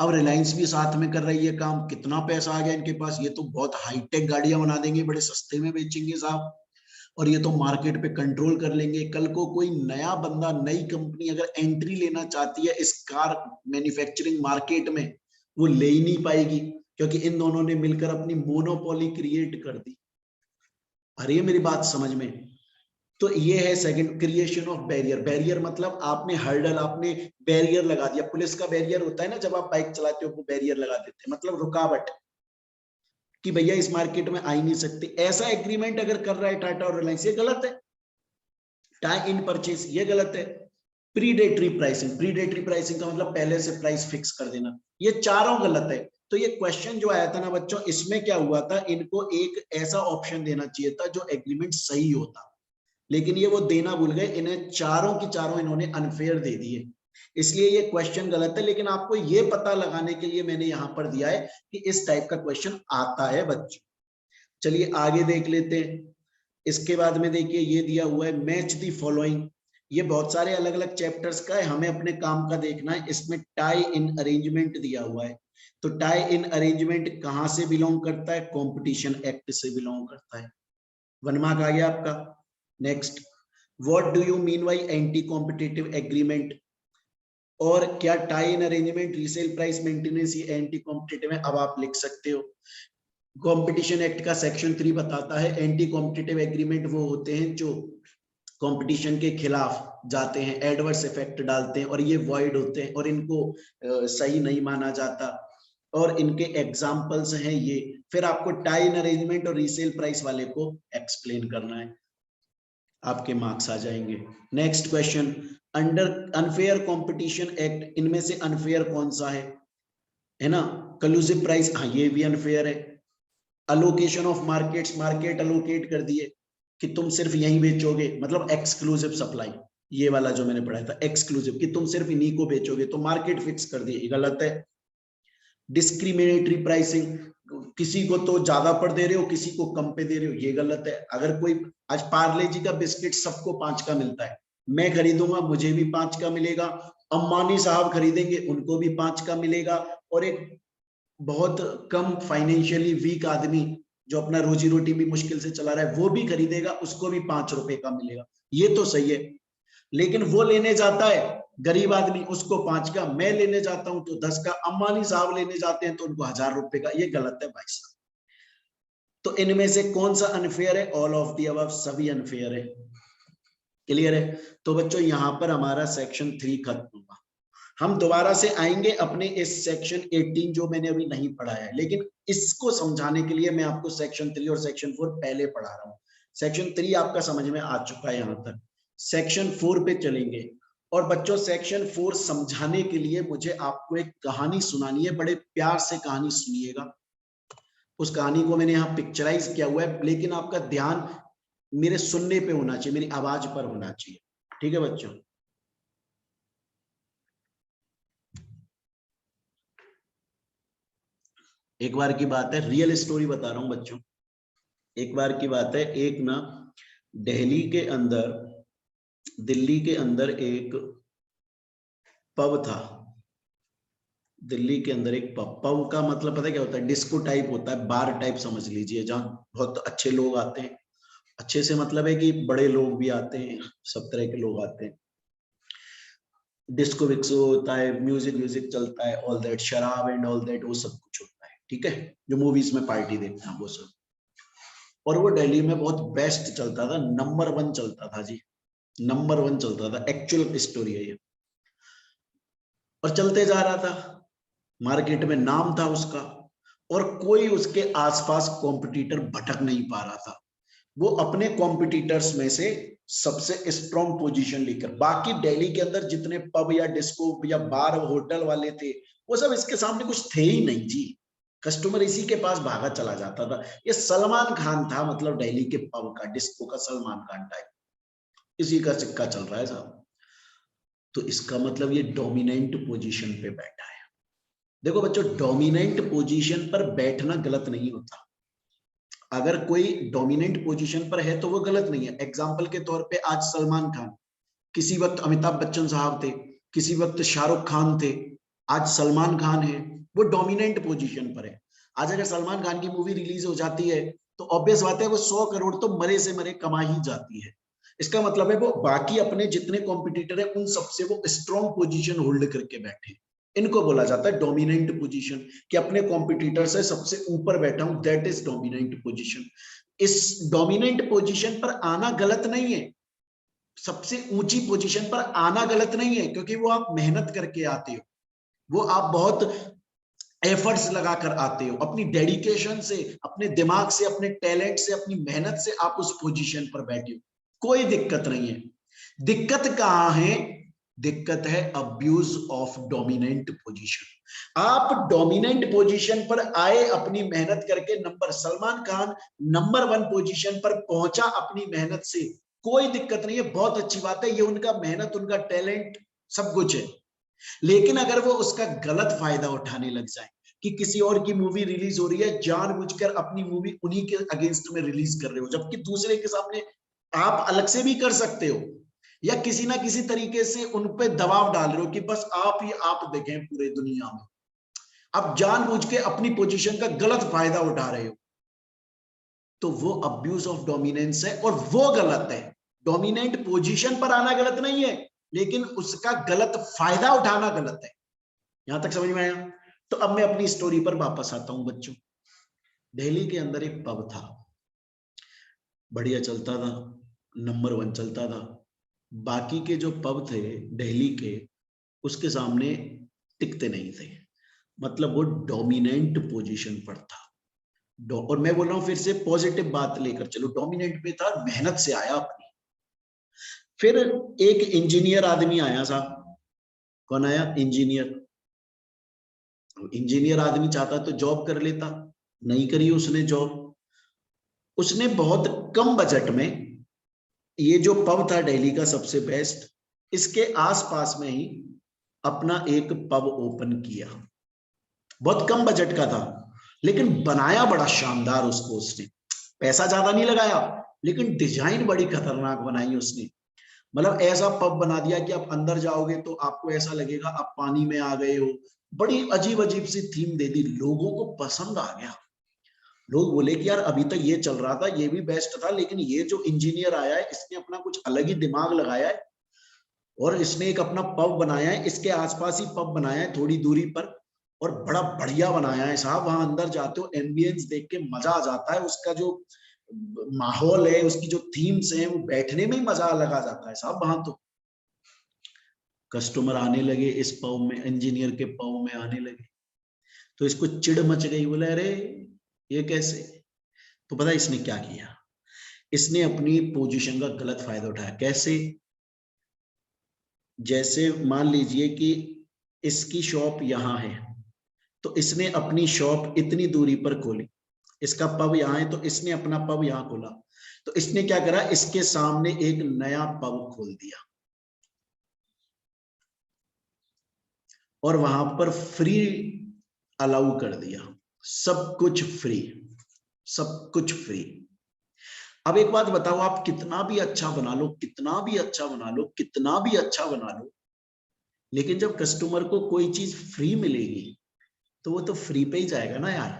अब रिलायंस भी साथ में कर रही है काम, कितना पैसा आ गया इनके पास, ये तो बहुत हाईटेक गाड़ियां बना देंगे, बड़े सस्ते में बेचेंगे साहब, और ये तो मार्केट पे कंट्रोल कर लेंगे। कल को कोई नया बंदा, नई कंपनी अगर एंट्री लेना चाहती है इस कार मैन्युफैक्चरिंग मार्केट में, वो ले ही नहीं पाएगी, क्योंकि इन दोनों ने मिलकर अपनी मोनोपोली क्रिएट कर दी। अरे मेरी बात समझ में? तो ये है second, creation of barrier. Barrier मतलब आपने हर्डल, आपने बैरियर लगा दिया, पुलिस का बैरियर होता है ना, जब आप बाइक चलाते हो वो बैरियर लगा देते हैं, मतलब रुकावट, कि भैया इस मार्केट में आ ही नहीं सकते। ऐसा एग्रीमेंट अगर कर रहा है टाटा और रिलायंस, ये गलत है। टाई इन परचेज ये गलत है। प्रीडेटरी प्राइसिंग, प्रीडेटरी प्राइसिंग का मतलब पहले से प्राइस फिक्स कर देना, ये चारों गलत है। तो ये क्वेश्चन जो आया था ना बच्चों, इसमें क्या हुआ था, इनको एक ऐसा ऑप्शन देना चाहिए था जो एग्रीमेंट सही होता, लेकिन ये वो देना भूल गए, इन्हें चारों की चारों इन्होंने अनफेयर दे दिए, इसलिए ये क्वेश्चन गलत है। लेकिन आपको ये पता लगाने के लिए मैंने यहां पर दिया है कि इस टाइप का क्वेश्चन आता है बच्चों। चलिए आगे देख लेते हैं। इसके बाद में देखिए ये दिया हुआ है मैच दी फॉलोइंग, ये बहुत सारे अलग अलग चैप्टर्स का है, हमें अपने काम का देखना है। इसमें टाई इन अरेंजमेंट दिया हुआ है, तो टाई इन अरेंजमेंट कहां से बिलोंग करता है? कंपटीशन एक्ट से बिलोंग करता है। 1 मार्क आ गया आपका। Next, what do you mean by anti competitive agreement? और क्या tie in arrangement, resale price maintenance ये एंटी कॉम्पिटिटिव है? अब आप लिख सकते हो, कंपटीशन एक्ट का सेक्शन 3 बताता है एंटी कॉम्पिटिटिव एग्रीमेंट वो होते हैं जो कंपटीशन के खिलाफ जाते हैं, एडवर्स इफेक्ट डालते हैं, और ये वॉइड होते हैं और इनको सही नहीं माना जाता, और इनके एग्जाम्पल्स हैं ये। फिर आपको टाई इन अरेंजमेंट और रीसेल प्राइस वाले को एक्सप्लेन करना है, आपके मार्क्स आ जाएंगे। Next question, under unfair competition act, इनमें से अनफेयर कौन सा है ना? कलूसिव प्राइस, हाँ ये भी अनफेयर है। Allocation of markets, market allocate कर दिए कि तुम सिर्फ यहीं बेचोगे, मतलब एक्सक्लूसिव सप्लाई, ये वाला जो मैंने पढ़ाया था एक्सक्लूसिव, कि तुम सिर्फ इन्हीं को बेचोगे, तो मार्केट फिक्स कर दिए, ये गलत है। डिस्क्रिमिनेटरी प्राइसिंग, किसी को तो ज्यादा पर दे रहे हो, किसी को कम पे दे रहे हो, ये गलत है। अगर कोई आज पार्ले जी का बिस्किट सबको 5 का मिलता है, मैं खरीदूंगा मुझे भी 5 का मिलेगा, अंबानी साहब खरीदेंगे उनको भी 5 का मिलेगा, और एक बहुत कम फाइनेंशियली वीक आदमी जो अपना रोजी रोटी भी मुश्किल से चला रहा है वो भी खरीदेगा, उसको भी 5 रुपए का मिलेगा, ये तो सही है। लेकिन वो लेने जाता है गरीब आदमी, उसको 5 का, मैं लेने जाता हूं तो 10 का, अंबानी साहब लेने जाते हैं तो उनको 1000 रुपए का, ये गलत है भाई साहब। तो इनमें से कौन सा अनफेयर है? ऑल ऑफ दी अबव, सभी अनफेयर है। क्लियर है? तो बच्चों यहां पर हमारा सेक्शन 3 खत्म हुआ। हम दोबारा से आएंगे अपने इस सेक्शन 18 जो मैंने अभी नहीं पढ़ा है, लेकिन इसको समझाने के लिए मैं आपको सेक्शन 3 और सेक्शन 4 पहले पढ़ा रहा हूँ। सेक्शन 3 आपका समझ में आ चुका है यहाँ तक, सेक्शन 4 पे चलेंगे। और बच्चों सेक्शन 4 समझाने के लिए मुझे आपको एक कहानी सुनानी है, बड़े प्यार से कहानी सुनिएगा। उस कहानी को मैंने यहाँ पिक्चराइज किया हुआ है, लेकिन आपका ध्यान मेरे सुनने पे होना चाहिए, मेरी आवाज पर होना चाहिए, ठीक है बच्चों। एक बार की बात है, रियल स्टोरी बता रहा हूं बच्चों। एक बार की बात है, एक ना दिल्ली के अंदर एक पब था। दिल्ली के अंदर एक पब का मतलब पता है क्या होता है? डिस्को टाइप होता है, बार टाइप समझ लीजिए, जहाँ बहुत अच्छे लोग आते हैं। अच्छे से मतलब है कि बड़े लोग भी आते हैं, सब तरह के लोग आते हैं। डिस्को विक्सो होता है, म्यूजिक व्यूजिक चलता है, ऑल दैट, शराब एंड ऑल दैट, वो सब कुछ होता है, ठीक है, जो मूवीज में पार्टी देखते हैं वो सब। और वो दिल्ली में बहुत बेस्ट चलता था, नंबर 1 चलता था जी, नंबर 1 चलता था, एक्चुअल स्टोरी है ये। और चलते जा रहा था, मार्केट में नाम था उसका, और कोई उसके आसपास कॉम्पिटिटर भटक नहीं पा रहा था। वो अपने कॉम्पिटिटर्स में से सबसे स्ट्रॉन्ग पोजीशन लेकर, बाकी दिल्ली के अंदर जितने पब या डिस्को या बार होटल वाले थे, वो सब इसके सामने कुछ थे ही नहीं जी। कस्टमर इसी के पास भागा चला जाता था। ये सलमान खान था, मतलब दिल्ली के पब का, डिस्को का सलमान खान टाइप, इसी का सिक्का चल रहा है साहब। तो इसका मतलब ये डोमिनेंट पोजीशन पे बैठा है। देखो बच्चों, डोमिनेंट पोजीशन पर बैठना गलत नहीं होता। अगर कोई डोमिनेंट पोजीशन पर है तो वो गलत नहीं है। एग्जाम्पल के तौर पे आज सलमान खान, किसी वक्त अमिताभ बच्चन साहब थे, किसी वक्त शाहरुख खान थे, आज सलमान खान है, वो डोमिनेंट पोजीशन पर है। आज अगर सलमान खान की मूवी रिलीज हो जाती है तो ऑब्वियस बात है वो 100 करोड़ तो मरे से मरे कमा ही जाती है। इसका मतलब है वो बाकी अपने जितने कॉम्पिटिटर है उन सबसे वो स्ट्रॉन्ग पोजीशन होल्ड करके बैठे। इनको बोला जाता है डोमिनेंट पोजीशन, कि अपने कॉम्पिटिटर से सबसे ऊपर बैठा हूं, दैट इज डोमिनेंट पोजीशन। इस डोमिनेंट पोजीशन पर आना गलत नहीं है, सबसे ऊंची पोजीशन पर आना गलत नहीं है, क्योंकि वो आप मेहनत करके आते हो, वो आप बहुत एफर्ट्स लगाकर आते हो, अपनी डेडिकेशन से, अपने दिमाग से, अपने टैलेंट से, अपनी मेहनत से आप उस पोजीशन पर बैठे हो, कोई दिक्कत नहीं है। दिक्कत कहां है? दिक्कत है अब्यूज ऑफ डोमिनेंट पोजीशन। आप डोमिनेंट पोजीशन पर आए अपनी मेहनत करके, सलमान खान नंबर 1 पोजीशन पर पहुंचा अपनी मेहनत से, कोई दिक्कत नहीं है, बहुत अच्छी बात है, ये उनका मेहनत, उनका टैलेंट सब कुछ है। लेकिन अगर वो उसका गलत फायदा उठाने लग जाए, कि किसी और की मूवी रिलीज हो रही है, जानबूझकर अपनी मूवी उन्हीं के अगेंस्ट में रिलीज कर रहे हो, जबकि दूसरे के सामने आप अलग से भी कर सकते हो, या किसी ना किसी तरीके से उन पे दबाव डाल रहे हो कि बस आप ही आप देखें पूरे दुनिया में, आप जानबूझ के अपनी पोजीशन का गलत फायदा उठा रहे हो, तो वो अब्यूज ऑफ डोमिनेंस है, और वो गलत है। डोमिनेंट पोजीशन पर आना गलत नहीं है, लेकिन उसका गलत फायदा उठाना गलत है। यहां तक समझ में आया? तो अब मैं अपनी स्टोरी पर वापस आता हूं बच्चों। दिल्ली के अंदर एक पब था, बढ़िया चलता था, नंबर 1 चलता था। बाकी के जो पब थे दिल्ली के, उसके सामने टिकते नहीं थे, मतलब वो डोमिनेंट पोजीशन पर था। और मैं बोल रहा हूं फिर से, पॉजिटिव बात लेकर चलो, डोमिनेंट पे था, मेहनत से आया अपनी। फिर एक इंजीनियर आदमी आया साहब। कौन आया? इंजीनियर। इंजीनियर आदमी चाहता तो जॉब कर लेता, नहीं करी उसने जॉब। उसने बहुत कम बजट में, ये जो पब था दिल्ली का सबसे बेस्ट, इसके आसपास में ही अपना एक पब ओपन किया। बहुत कम बजट का था, लेकिन बनाया बड़ा शानदार उसको उसने। पैसा ज्यादा नहीं लगाया, लेकिन डिजाइन बड़ी खतरनाक बनाई उसने। मतलब ऐसा पब बना दिया कि आप अंदर जाओगे तो आपको ऐसा लगेगा आप पानी में आ गए हो। बड़ी अजीब अजीब सी थीम दे दी, लोगों को पसंद आ गया। लोग बोले कि यार अभी तक ये चल रहा था, ये भी बेस्ट था, लेकिन ये जो इंजीनियर आया है इसने अपना कुछ अलग ही दिमाग लगाया है, और इसने एक अपना पब बनाया है, इसके आसपास ही पब बनाया है थोड़ी दूरी पर, और बड़ा बढ़िया बनाया है साहब। वहां अंदर जाते हो, एम्बियंस देख के मजा आ जाता है, उसका जो माहौल है, उसकी जो थीम्स हैं, वो बैठने में ही मजा अलग आ जाता है साहब वहां तो। कस्टमर आने लगे इस पब में, इंजीनियर के पब में आने लगे, तो इसको चिढ़ मच गई, बोला अरे ये कैसे। तो पता है इसने क्या किया, इसने अपनी पोजीशन का गलत फायदा उठाया। कैसे? जैसे मान लीजिए कि इसकी शॉप यहां है, तो इसने अपनी शॉप इतनी दूरी पर खोली, इसका पब यहां है तो इसने अपना पब यहां खोला, तो इसने क्या करा, इसके सामने एक नया पब खोल दिया और वहां पर फ्री अलाउ कर दिया, सब कुछ फ्री, सब कुछ फ्री। अब एक बात बताओ, आप कितना भी अच्छा बना लो, कितना भी अच्छा बना लो, कितना भी अच्छा बना लो, लेकिन जब कस्टमर को कोई चीज फ्री मिलेगी तो वो तो फ्री पे ही जाएगा ना यार।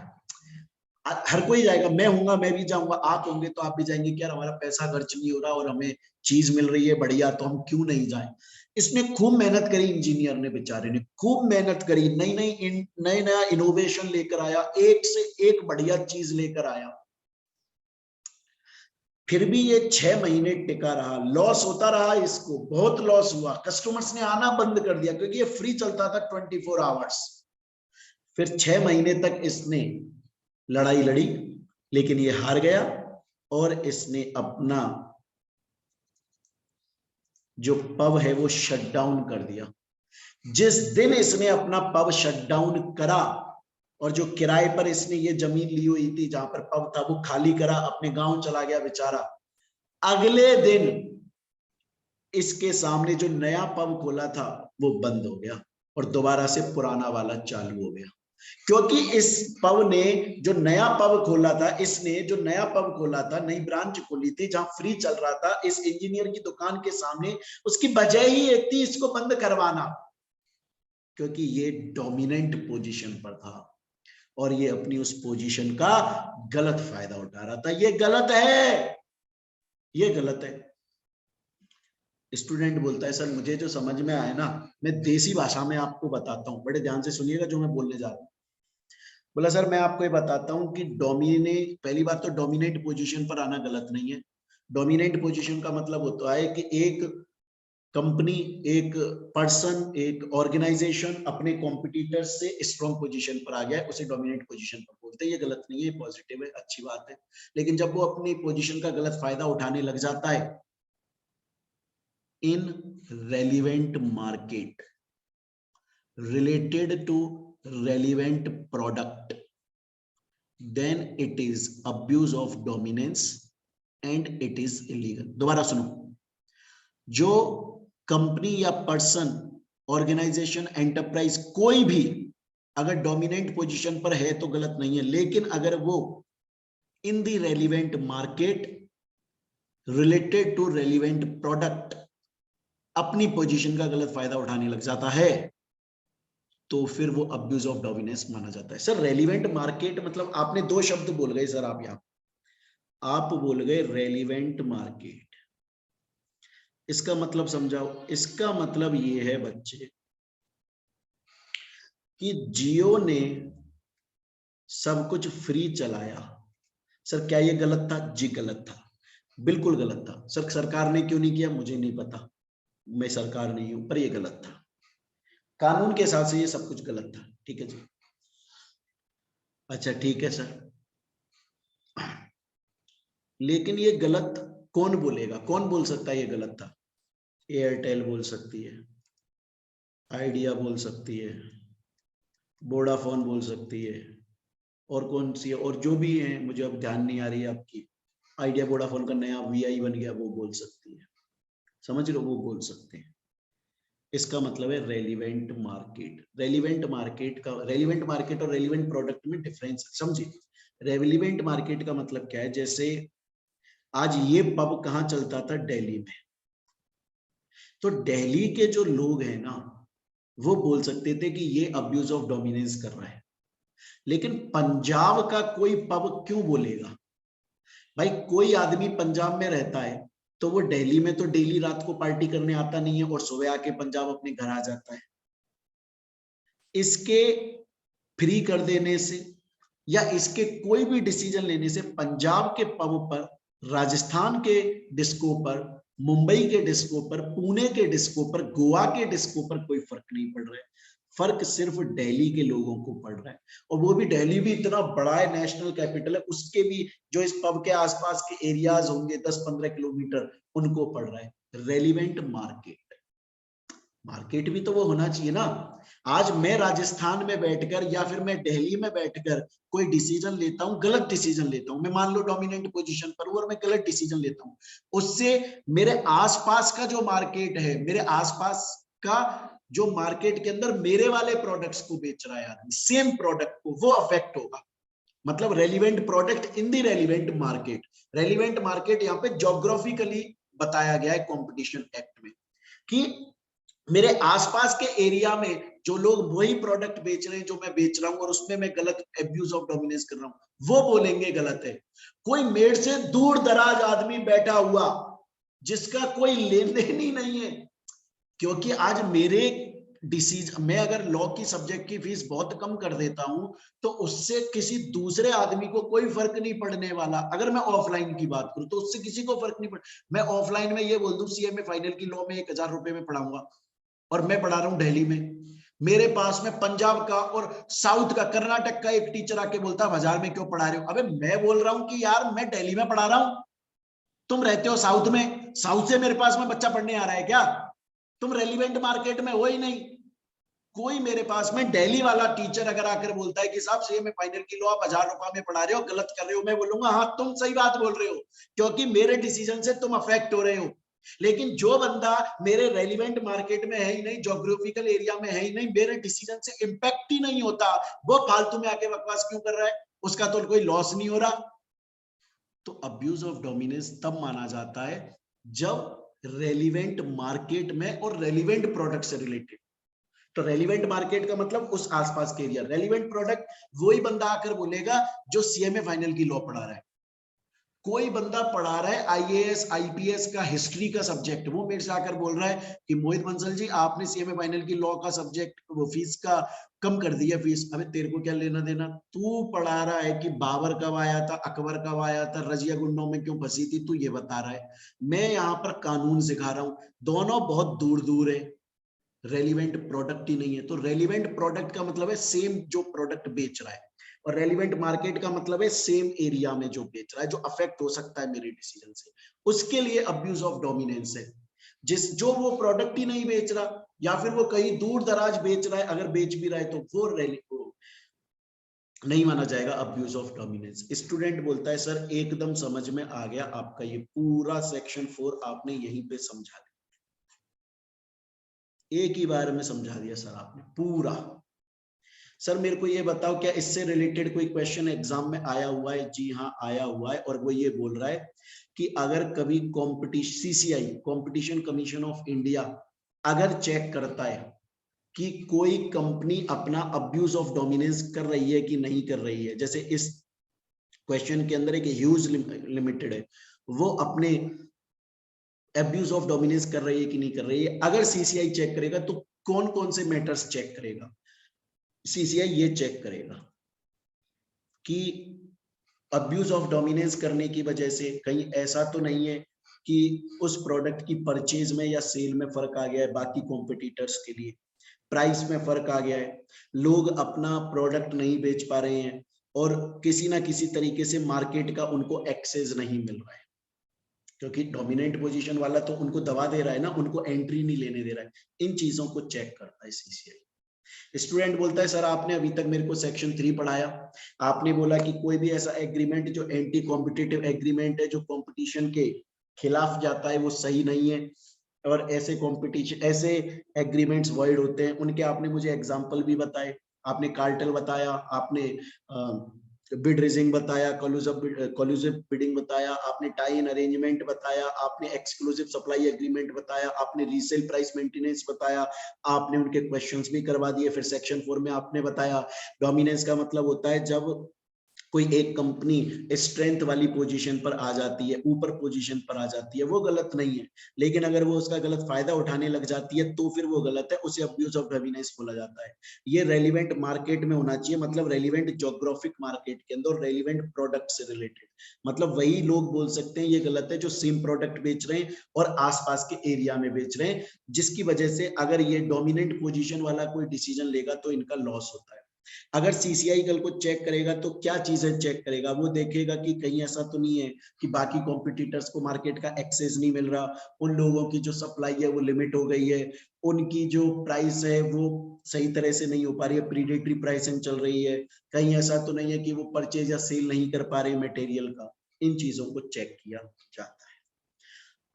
हर कोई जाएगा, मैं हूंगा मैं भी जाऊंगा, आप होंगे तो आप भी जाएंगे कि यार हमारा पैसा खर्च नहीं हो रहा और हमें चीज मिल रही है बढ़िया, तो हम क्यों नहीं जाएं। इसने खूब मेहनत करी, इंजीनियर ने बेचारे ने खूब मेहनत करी, नई नई नया इनोवेशन लेकर आया, एक से एक बढ़िया चीज लेकर आया, फिर भी ये 6 महीने टिका रहा, लॉस होता रहा, इसको बहुत लॉस हुआ, कस्टमर्स ने आना बंद कर दिया क्योंकि ये फ्री चलता था 24 आवर्स। फिर 6 महीने तक इसने लड़ाई लड़ी, लेकिन ये हार गया और इसने अपना जो पब है वो शट डाउन कर दिया। जिस दिन इसने अपना पब शट डाउन करा और जो किराए पर इसने ये जमीन ली हुई थी जहां पर पब था वो खाली करा, अपने गांव चला गया बेचारा, अगले दिन इसके सामने जो नया पब खोला था वो बंद हो गया और दोबारा से पुराना वाला चालू हो गया। क्योंकि इस पब ने जो नया पब खोला था, इसने जो नया पब खोला था, नई ब्रांच खोली थी जहां फ्री चल रहा था, इस इंजीनियर की दुकान के सामने, उसकी वजह ही एक थी इसको बंद करवाना, क्योंकि ये डोमिनेंट पोजीशन पर था और ये अपनी उस पोजीशन का गलत फायदा उठा रहा था। ये गलत है, ये गलत है। स्टूडेंट बोलता है सर मुझे जो समझ में आया ना, मैं देसी भाषा में आपको बताता हूँ, बड़े ध्यान से सुनिएगा जो मैं बोलने जा रहा हूँ। बोला सर मैं आपको ये बताता हूँ कि डोमिनेट, पहली बात तो डोमिनेट पोजीशन पर आना गलत नहीं है। डोमिनेट पोजीशन का मतलब होता है कि एक कंपनी, एक पर्सन, एक ऑर्गेनाइजेशन अपने कॉम्पिटिटर से स्ट्रॉन्ग पोजीशन पर आ गया है, उसे डोमिनेट पोजीशन पर बोलते हैं। ये गलत नहीं है, पॉजिटिव है, अच्छी बात है। लेकिन जब वो अपनी पोजीशन का गलत फायदा उठाने लग जाता है in relevant market related to relevant product, then it is abuse of dominance and it is illegal। दोबारा सुनो, जो कंपनी या पर्सन, ऑर्गेनाइजेशन, एंटरप्राइज कोई भी अगर डोमिनेंट पोजीशन पर है तो गलत नहीं है, लेकिन अगर वो in the relevant market related to relevant product अपनी पोजीशन का गलत फायदा उठाने लग जाता है तो फिर वो अब्यूज ऑफ डोमिनेंस माना जाता है। सर रेलिवेंट मार्केट मतलब आपने दो शब्द बोल गए सर, आप बोल गए रेलिवेंट मार्केट, इसका मतलब समझाओ। इसका मतलब ये है बच्चे कि जियो ने सब कुछ फ्री चलाया। सर क्या ये गलत था? जी गलत था, बिल्कुल गलत था। सर सरकार ने क्यों नहीं किया मुझे नहीं पता, मैं सरकार नहीं हूं, पर ये गलत था, कानून के हिसाब से ये सब कुछ गलत था। ठीक है जी, अच्छा ठीक है सर, लेकिन ये गलत कौन बोलेगा, कौन बोल सकता है ये गलत था? एयरटेल बोल सकती है, आइडिया बोल सकती है, वोडाफोन बोल सकती है, और कौन सी है, और जो भी है मुझे अब ध्यान नहीं आ रही है आपकी, आइडिया वोडाफोन का नया वीआई बन गया वो बोल सकती है, समझ लो, वो बोल सकते हैं। इसका मतलब है रेलिवेंट मार्केट। रेलिवेंट मार्केट का, रेलिवेंट मार्केट और रेलिवेंट प्रोडक्ट में डिफरेंस समझिए। रेलिवेंट मार्केट का मतलब क्या है, जैसे आज ये पब कहाँ चलता था? दिल्ली में, तो दिल्ली के जो लोग हैं ना वो बोल सकते थे कि ये अब्यूज ऑफ डोमिनेंस कर रहा है, लेकिन पंजाब का कोई पब क्यों बोलेगा? भाई कोई आदमी पंजाब में रहता है तो वो दिल्ली में तो डेली रात को पार्टी करने आता नहीं है और सुबह आके पंजाब अपने घर आ जाता है। इसके फ्री कर देने से या इसके कोई भी डिसीजन लेने से पंजाब के पब पर, राजस्थान के डिस्को पर, मुंबई के डिस्को पर, पुणे के डिस्को पर, गोवा के डिस्को पर कोई फर्क नहीं पड़ रहा है। फर्क सिर्फ दिल्ली के लोगों को पड़ रहा है, और वो भी दिल्ली भी इतना बड़ा है, नेशनल कैपिटल है, उसके भी जो इस पब के आसपास के एरियाज होंगे 10-15 किलोमीटर, उनको पड़ रहा है। रेलिवेंट मार्केट, मार्केट भी तो वो होना चाहिए ना। आज मैं राजस्थान में बैठकर या फिर मैं दिल्ली में बैठकर कोई डिसीजन लेता हूं, गलत डिसीजन लेता हूं, मैं मान लो डोमिनेंट पोजीशन पर हूं और मैं गलत डिसीजन लेता हूं, उससे मेरे आसपास का जो मार्केट है, मेरे आसपास का जो मार्केट के अंदर मेरे वाले प्रोडक्ट्स को बेच रहा है आदमी, सेम प्रोडक्ट को, वो अफेक्ट होगा। मतलब relevant product in the relevant market. Relevant market यहाँ पे ज्योग्राफिकली बताया गया है कंपटीशन एक्ट में, कि मेरे आसपास के एरिया में जो लोग वही प्रोडक्ट बेच रहे हैं जो मैं बेच रहा हूं, और उसमें मैं गलत एब्यूज ऑफ डोमिनेंस कर रहा हूं, वो बोलेंगे गलत है। कोई मेरे से दूर दराज आदमी बैठा हुआ जिसका कोई लेन देन ही नहीं है, क्योंकि आज मेरे डिसीजन, मैं अगर लॉ की सब्जेक्ट की फीस बहुत कम कर देता हूं तो उससे किसी दूसरे आदमी को कोई फर्क नहीं पड़ने वाला। अगर मैं ऑफलाइन की बात करूं तो उससे किसी को फर्क नहीं पड़, मैं ऑफलाइन में ये बोल दूं सीएमए फाइनल की लॉ में 1000 रुपए में पढ़ाऊंगा, और मैं पढ़ा रहा हूं दिल्ली में, मेरे पास में पंजाब का और साउथ का, कर्नाटक का एक टीचर आके बोलता है 1000 में क्यों पढ़ा रहे हो। अबे मैं बोल रहा हूं कि यार मैं दिल्ली में पढ़ा रहा हूं, तुम रहते हो साउथ में, साउथ से मेरे पास में बच्चा पढ़ने आ रहा है क्या? तुम रेलिवेंट मार्केट में हो ही नहीं। कोई मेरे पास में दिल्ली वाला टीचर अगर आकर बोलता है कि साहब सीएमए फाइनल की लो आप 1000 रुपए में पढ़ा रहे हो, गलत कर रहे हो, मैं बोलूंगा हाँ तुम सही बात बोल रहे हो, क्योंकि मेरे डिसीजन से तुम अफेक्ट हो रहे हो। लेकिन जो बंदा मेरे रेलिवेंट मार्केट में है ही नहीं, ज्योग्राफिकल एरिया में है ही नहीं, मेरे डिसीजन से इंपैक्ट ही नहीं होता, वो फालतू में आके बकवास क्यों कर रहा है? उसका तो कोई लॉस नहीं हो रहा। तो अब्यूज ऑफ डोमिनेंस तब माना जाता है जब रेलिवेंट मार्केट में और रेलिवेंट प्रोडक्ट से रिलेटेड। तो रेलिवेंट मार्केट का मतलब उस आसपास के एरिया, रेलिवेंट प्रोडक्ट वही बंदा आकर बोलेगा जो सीएमए फाइनल की लॉ पढ़ा रहा है। कोई बंदा पढ़ा रहा है आईएएस आईपीएस का हिस्ट्री का सब्जेक्ट, वो मेरे से आकर बोल रहा है कि मोहित बंसल जी आपने सीएमए फाइनल की लॉ का सब्जेक्ट वो फीस का कम कर दिया फीस। अबे तेरे को क्या लेना देना? तू पढ़ा रहा है कि बाबर कब आया था, अकबर कब आया था, रजिया गुंडों में क्यों फंसी थी, तू ये बता रहा है। मैं यहाँ पर कानून सिखा रहा हूँ, दोनों बहुत दूर दूर है, रेलिवेंट प्रोडक्ट ही नहीं है। तो रेलिवेंट प्रोडक्ट का मतलब है सेम जो प्रोडक्ट बेच रहा है, और रेलिवेंट मार्केट का मतलब है सेम एरिया में जो बेच रहा है, जो अफेक्ट हो सकता है मेरे डिसीजन से, उसके लिए अब्यूज ऑफ डोमिनेंस है। जो वो प्रोडक्ट ही नहीं बेच रहा या फिर वो कहीं दूर दराज बेच रहा है, अगर बेच भी रहा है तो वो नहीं माना जाएगा अब्यूज ऑफ डोमिनेंस। स्टूडेंट बोलता है सर एकदम समझ में आ गया, आपका ये पूरा सेक्शन 4 आपने यहीं पे समझा दिया, एक ही बार में समझा दिया सर आपने पूरा। सर मेरे को ये बताओ क्या इससे रिलेटेड कोई क्वेश्चन एग्जाम में आया हुआ है? जी हाँ आया हुआ है, और वो ये बोल रहा है कि अगर कभी competition CCI competition commission of India अगर चेक करता है कि कोई कंपनी अपना अब्यूज ऑफ डोमिनेंस कर रही है कि नहीं कर रही है, जैसे इस क्वेश्चन के अंदर एक ह्यूज लिमिटेड है, वो अपने अब्यूज ऑफ डोमिनेंस कर रही है कि नहीं कर रही है, अगर सीसीआई चेक करेगा तो कौन कौन से मैटर्स चेक करेगा? सीसीआई ये चेक करेगा कि अब्यूज ऑफ डोमिनेंस करने की वजह से कहीं ऐसा तो नहीं है कि उस प्रोडक्ट की परचेज में या सेल में फर्क आ गया है बाकी कॉम्पिटिटर्स के लिए, प्राइस में फर्क आ गया है, लोग अपना प्रोडक्ट नहीं बेच पा रहे हैं, और किसी ना किसी तरीके से मार्केट का उनको एक्सेस नहीं मिल रहा है, क्योंकि डोमिनेंट पोजीशन वाला तो उनको दबा दे रहा है ना, उनको एंट्री नहीं लेने दे रहा है। इन चीजों को चेक करता है सीसीआई। स्टूडेंट बोलता है सर आपने अभी तक मेरे को सेक्शन 3 पढ़ाया, आपने बोला कि कोई भी ऐसा एग्रीमेंट जो एंटी कॉम्पिटिटिव एग्रीमेंट है, जो कंपटीशन के खिलाफ जाता है, वो सही नहीं है, और ऐसे कंपटीशन ऐसे एग्रीमेंट्स वॉइड होते हैं। उनके आपने मुझे एग्जांपल भी बताए, आपने कार्टेल बताया, आपने बिड रेजिंग बताया, कोलूसिव बिडिंग बताया, आपने टाई इन अरेंजमेंट बताया, आपने एक्सक्लूसिव सप्लाई एग्रीमेंट बताया, आपने रीसेल प्राइस मेंटेनेंस बताया, आपने उनके क्वेश्चंस भी करवा दिए। फिर सेक्शन 4 में आपने बताया डोमिनेंस का मतलब होता है जब कोई एक कंपनी स्ट्रेंथ वाली पोजीशन पर आ जाती है, ऊपर पोजीशन पर आ जाती है, वो गलत नहीं है, लेकिन अगर वो उसका गलत फायदा उठाने लग जाती है तो फिर वो गलत है, उसे अब्यूज ऑफ डोमिनेंस बोला जाता है। ये रेलिवेंट मार्केट में होना चाहिए, मतलब रेलिवेंट ज्योग्राफिक मार्केट के अंदर, रेलिवेंट प्रोडक्ट से रिलेटेड, मतलब वही लोग बोल सकते हैं ये गलत है जो सेम प्रोडक्ट बेच रहे हैं और आसपास के एरिया में बेच रहे हैं, जिसकी वजह से अगर ये डोमिनेंट पोजीशन वाला कोई डिसीजन लेगा तो इनका लॉस होता है। अगर सीसीआई कल को चेक करेगा तो क्या चीजें चेक करेगा, वो देखेगा कि कहीं ऐसा तो नहीं है कि बाकी कॉम्पिटिटर्स को मार्केट का एक्सेस नहीं मिल रहा, उन लोगों की जो सप्लाई है वो लिमिट हो गई है, उनकी जो प्राइस है वो सही तरह से नहीं हो पा रही है, प्रीडेटरी प्राइसिंग चल रही है, कहीं ऐसा तो नहीं है कि वो परचेज या सेल नहीं कर पा रहे मटेरियल का, इन चीजों को चेक किया जाता है।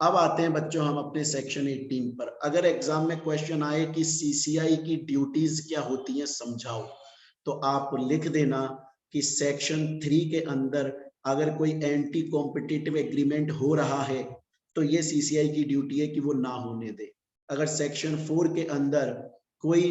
अब आते हैं बच्चों हम अपने सेक्शन 18 पर। अगर एग्जाम में क्वेश्चन आए कि सीसीआई की ड्यूटीज क्या होती हैं समझाओ, तो आप लिख देना कि सेक्शन 3 के अंदर अगर कोई एंटी कॉम्पिटिटिव एग्रीमेंट हो रहा है तो ये सीसीआई की ड्यूटी है कि वो ना होने दे। अगर सेक्शन 4 के अंदर कोई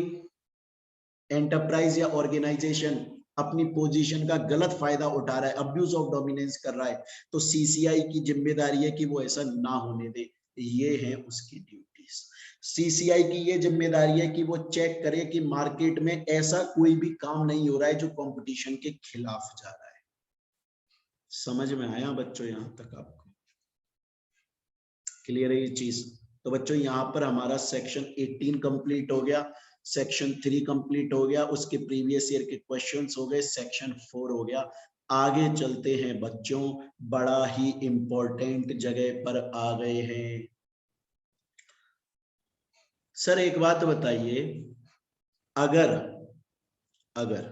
एंटरप्राइज या ऑर्गेनाइजेशन अपनी पोजीशन का गलत फायदा उठा रहा है, अब्यूज ऑफ डोमिनेंस कर रहा है, तो सीसीआई की जिम्मेदारी है कि वो ऐसा ना होने दे। ये है उसकी ड्यूटीज। सीसीआई की ये जिम्मेदारी है कि वो चेक करे कि मार्केट में ऐसा कोई भी काम नहीं हो रहा है जो कंपटीशन के खिलाफ जा रहा है। समझ में आया बच्चों यहां तक आपको? क्लियर है ये चीज? तो बच्चों यहां पर हमारा सेक्शन 18 कंप्लीट हो गया, सेक्शन 3 कंप्लीट हो गया, उसके प्रीवियस ईयर के क्वेश्चंस हो गए, सेक्शन 4 हो गया। आगे चलते हैं बच्चों, बड़ा ही इंपॉर्टेंट जगह पर आ गए हैं। सर एक बात बताइए, अगर अगर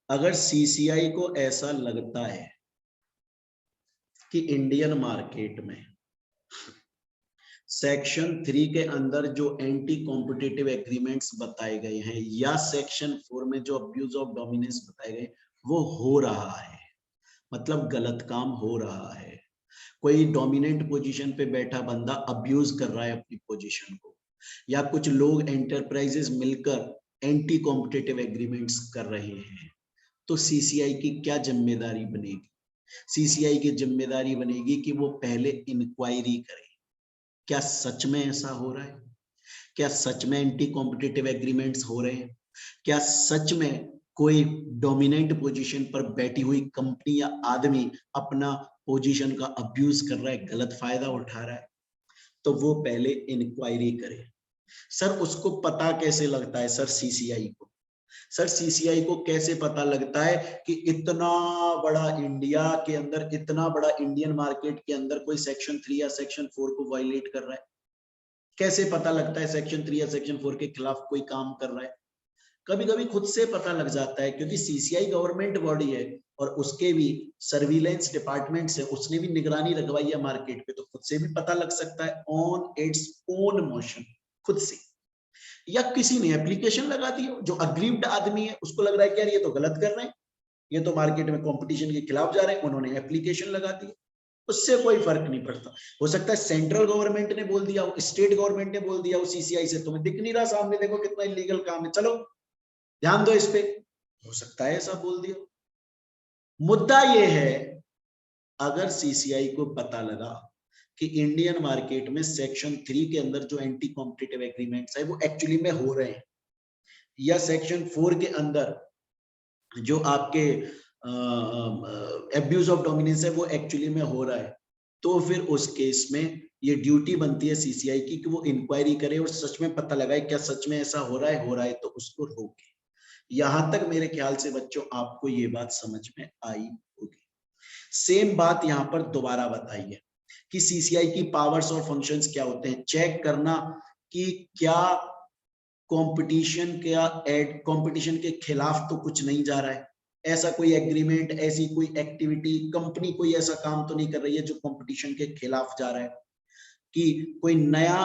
अगर सीसीआई को ऐसा लगता है कि इंडियन मार्केट में सेक्शन 3 के अंदर जो एंटी कॉम्पिटिटिव एग्रीमेंट्स बताए गए हैं या सेक्शन 4 में जो अब्यूज ऑफ डोमिनेंस बताए गए वो हो रहा है, मतलब गलत काम हो रहा है, कोई डोमिनेंट पोजीशन पे बैठा बंदा अब्यूज कर रहा है अपनी पोजीशन को, या कुछ लोग एंटरप्राइजेस मिलकर एंटी कॉम्पिटिटिव एग्रीमेंट्स कर रहे हैं, तो सीसीआई की क्या जिम्मेदारी बनेगी? सीसीआई की जिम्मेदारी बनेगी कि वो पहले इंक्वायरी करे, क्या सच में ऐसा हो रहा है, क्या सच में एंटी कॉम्पिटिटिव एग्रीमेंट्स हो रहे हैं, क्या सच में कोई डोमिनेंट पोजीशन पर बैठी हुई कंपनी या आदमी अपना पोजीशन का अब्यूज कर रहा है, गलत फायदा उठा रहा है, तो वो पहले इंक्वायरी करे। सर उसको पता कैसे लगता है? सर सीसीआई को, सर सीसीआई को कैसे पता लगता है कि इतना बड़ा इंडिया के अंदर, इतना बड़ा इंडियन मार्केट के अंदर कोई सेक्शन 3 या सेक्शन 4 को वायलेट कर रहा है? कैसे पता लगता है सेक्शन 3 या सेक्शन 4 के खिलाफ कोई काम कर रहा है? कभी कभी खुद से पता लग जाता है, क्योंकि सीसीआई गवर्नमेंट बॉडी है और उसके भी सर्विलेंस डिपार्टमेंट से उसने भी निगरानी रखवाई है मार्केट पे, तो खुद से भी पता लग सकता है ऑन इट्स ओन मोशन, खुद से। या किसी ने एप्लीकेशन लगा दी हो, जो अग्रीव्ड आदमी है उसको लग रहा है कि यार ये तो गलत कर रहे हैं, ये तो मार्केट में कंपटीशन के खिलाफ जा रहे हैं, उन्होंने एप्लीकेशन लगा दी, उससे कोई फर्क नहीं पड़ता। हो सकता है सेंट्रल गवर्नमेंट ने बोल दिया हो, स्टेट गवर्नमेंट ने बोल दिया हो सीसीआई से तुम्हें दिख नहीं रहा सामने, देखो कितना इलीगल काम है, चलो ध्यान दो इस पे, हो सकता है ऐसा बोल दिया। मुद्दा ये है, अगर सीसीआई को पता लगा कि इंडियन मार्केट में सेक्शन 3 के अंदर जो एंटी कॉम्पिटिटिव एग्रीमेंट्स है वो एक्चुअली में हो रहे हैं, या सेक्शन 4 के अंदर जो आपके अब्यूज ऑफ डोमिनेंस है वो एक्चुअली में हो रहा है, तो फिर उस केस में ये ड्यूटी बनती है सीसीआई की कि वो इंक्वायरी करे और सच में पता लगाए क्या सच में ऐसा हो रहा है तो उसको रोके। यहां तक मेरे ख्याल से बच्चों आपको ये बात समझ में आई होगी। सेम बात यहां पर दोबारा बताइए कि सीसीआई की पावर्स और फंक्शंस क्या होते हैं। चेक करना कि क्या कंपटीशन के खिलाफ तो कुछ नहीं जा रहा है, ऐसा कोई एग्रीमेंट, ऐसी कोई एक्टिविटी, कंपनी कोई ऐसा काम तो नहीं कर रही है जो कंपटीशन के खिलाफ जा रहा है, कि कोई नया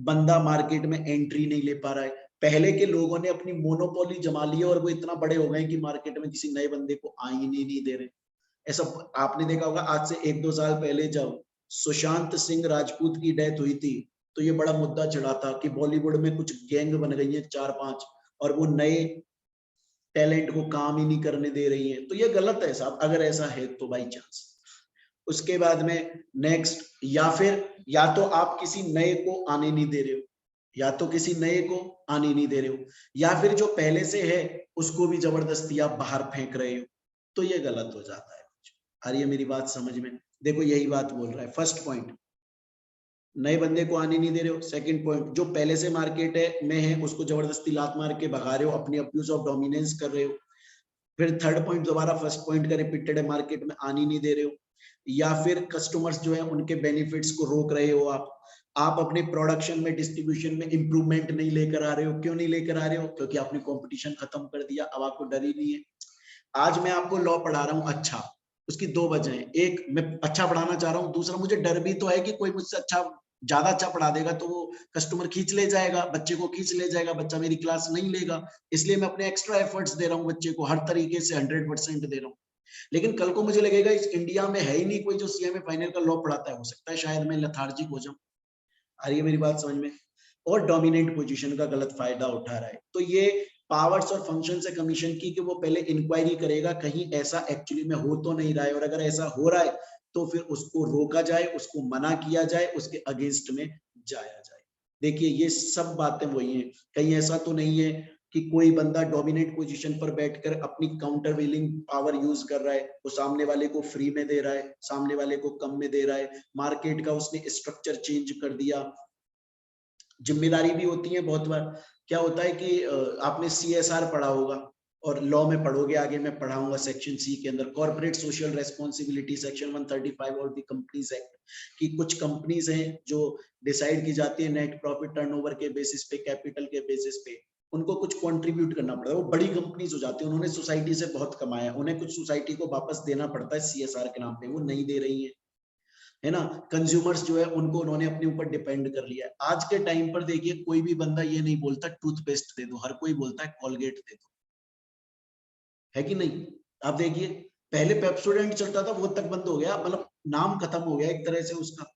बंदा मार्केट में एंट्री नहीं ले पा रहा है, पहले के लोगों ने अपनी मोनोपोली जमा ली और वो इतना बड़े हो गए कि मार्केट में किसी नए बंदे को आने नहीं दे रहे। ऐसा आपने देखा होगा, आज से 1-2 साल पहले जब सुशांत सिंह राजपूत की डेथ हुई थी तो ये बड़ा मुद्दा चढ़ा था कि बॉलीवुड में कुछ गैंग बन गई है 4-5 और वो नए टैलेंट को काम ही नहीं करने दे रही है, तो ये गलत है साहब, अगर ऐसा है तो बाई चांस। उसके बाद में नेक्स्ट, या फिर या तो आप किसी नए को आने नहीं दे रहे हो, या तो किसी नए को आने नहीं दे रहे हो, या फिर जो पहले से है उसको भी जबरदस्ती आप बाहर फेंक रहे हो, तो ये गलत हो जाता है। आ रही है मेरी बात समझ में? देखो यही बात बोल रहा है। फर्स्ट पॉइंट, नए बंदे को आने नहीं दे रहे हो। सेकंड पॉइंट, जो पहले से मार्केट में है उसको जबरदस्ती लात मार के भगा रहे हो, अपनी अब्यूज ऑफ डोमिनेंस कर रहे हो। फिर थर्ड पॉइंट दोबारा फर्स्ट पॉइंट का रिपीटेड है, मार्केट में आने नहीं दे रहे हो। या फिर कस्टमर्स जो है उनके बेनिफिट्स को रोक रहे हो आप अपने प्रोडक्शन में, डिस्ट्रीब्यूशन में इंप्रूवमेंट नहीं लेकर आ रहे हो। क्यों नहीं लेकर आ रहे हो? क्योंकि आपने कंपटीशन खत्म कर दिया, अब आपको डर ही नहीं है। आज मैं आपको लॉ पढ़ा रहा हूँ अच्छा, उसकी दो वजह है। एक, मैं अच्छा पढ़ाना चाह रहा हूँ, दूसरा मुझे डर भी तो है कि कोई मुझसे ज्यादा अच्छा पढ़ा देगा तो वो कस्टमर खींच ले जाएगा, बच्चे को खींच ले जाएगा, बच्चा मेरी क्लास नहीं लेगा। इसलिए मैं अपने एक्स्ट्रा एफर्ट्स दे रहा हूँ, बच्चे को हर तरीके से 100% दे रहा हूँ। लेकिन कल को मुझे लगेगा इस इंडिया में है ही नहीं कोई जो सीएमए फाइनल का लॉ पढ़ाता है, हो सकता है शायद मैं लेथार्जिक हो जाऊं। आ रही है मेरी बात समझ में? और डोमिनेंट पोजीशन का गलत फायदा उठा रहा है, तो ये पावर्स और फंक्शन से कमीशन की कि वो पहले इंक्वायरी करेगा कहीं ऐसा एक्चुअली में हो तो नहीं रहा है, और अगर ऐसा हो रहा है तो फिर उसको रोका जाए, उसको मना किया जाए, उसके अगेंस्ट में जाया जाए। देखिए ये सब बातें वही हैं, कहीं ऐसा तो नहीं है कि कोई बंदा डोमिनेंट पोजीशन पर बैठकर अपनी काउंटर व्हीलिंग पावर यूज कर रहा है, वो सामने वाले को फ्री में दे रहा है, सामने वाले को कम में दे रहा है, मार्केट का उसने स्ट्रक्चर चेंज कर दिया। जिम्मेदारी भी होती है बहुत बार। क्या होता है कि आपने सीएसआर पढ़ा होगा और लॉ में पढ़ोगे, आगे मैं पढ़ाऊंगा सेक्शन सी के अंदर, कॉर्पोरेट सोशल रेस्पॉन्सिबिलिटी, सेक्शन 135 और द कंपनीज एक्ट, कि कुछ कंपनीज हैं जो डिसाइड की जाती है नेट प्रॉफिट टर्नओवर के बेसिस पे, कैपिटल के बेसिस पे, उनको कुछ कंट्रीब्यूट करना पड़ता है। वो बड़ी कंपनीज हो जाती है, उन्होंने सोसाइटी से बहुत कमाया, उन्हें कुछ सोसाइटी को वापस देना पड़ता है सीएसआर के नाम पे, वो नहीं दे रही है, है ना। कंज्यूमर्स जो है उनको उन्होंने अपने ऊपर डिपेंड कर लिया है। आज के टाइम पर देखिए कोई भी बंदा ये नहीं बोलता टूथपेस्ट दे दो, हर कोई बोलता है कोलगेट दे दो, है कि नहीं? आप देखिए पहले पेप्सोडेंट चलता था, वो तक बंद हो गया, मतलब नाम खत्म हो गया एक तरह से उसका।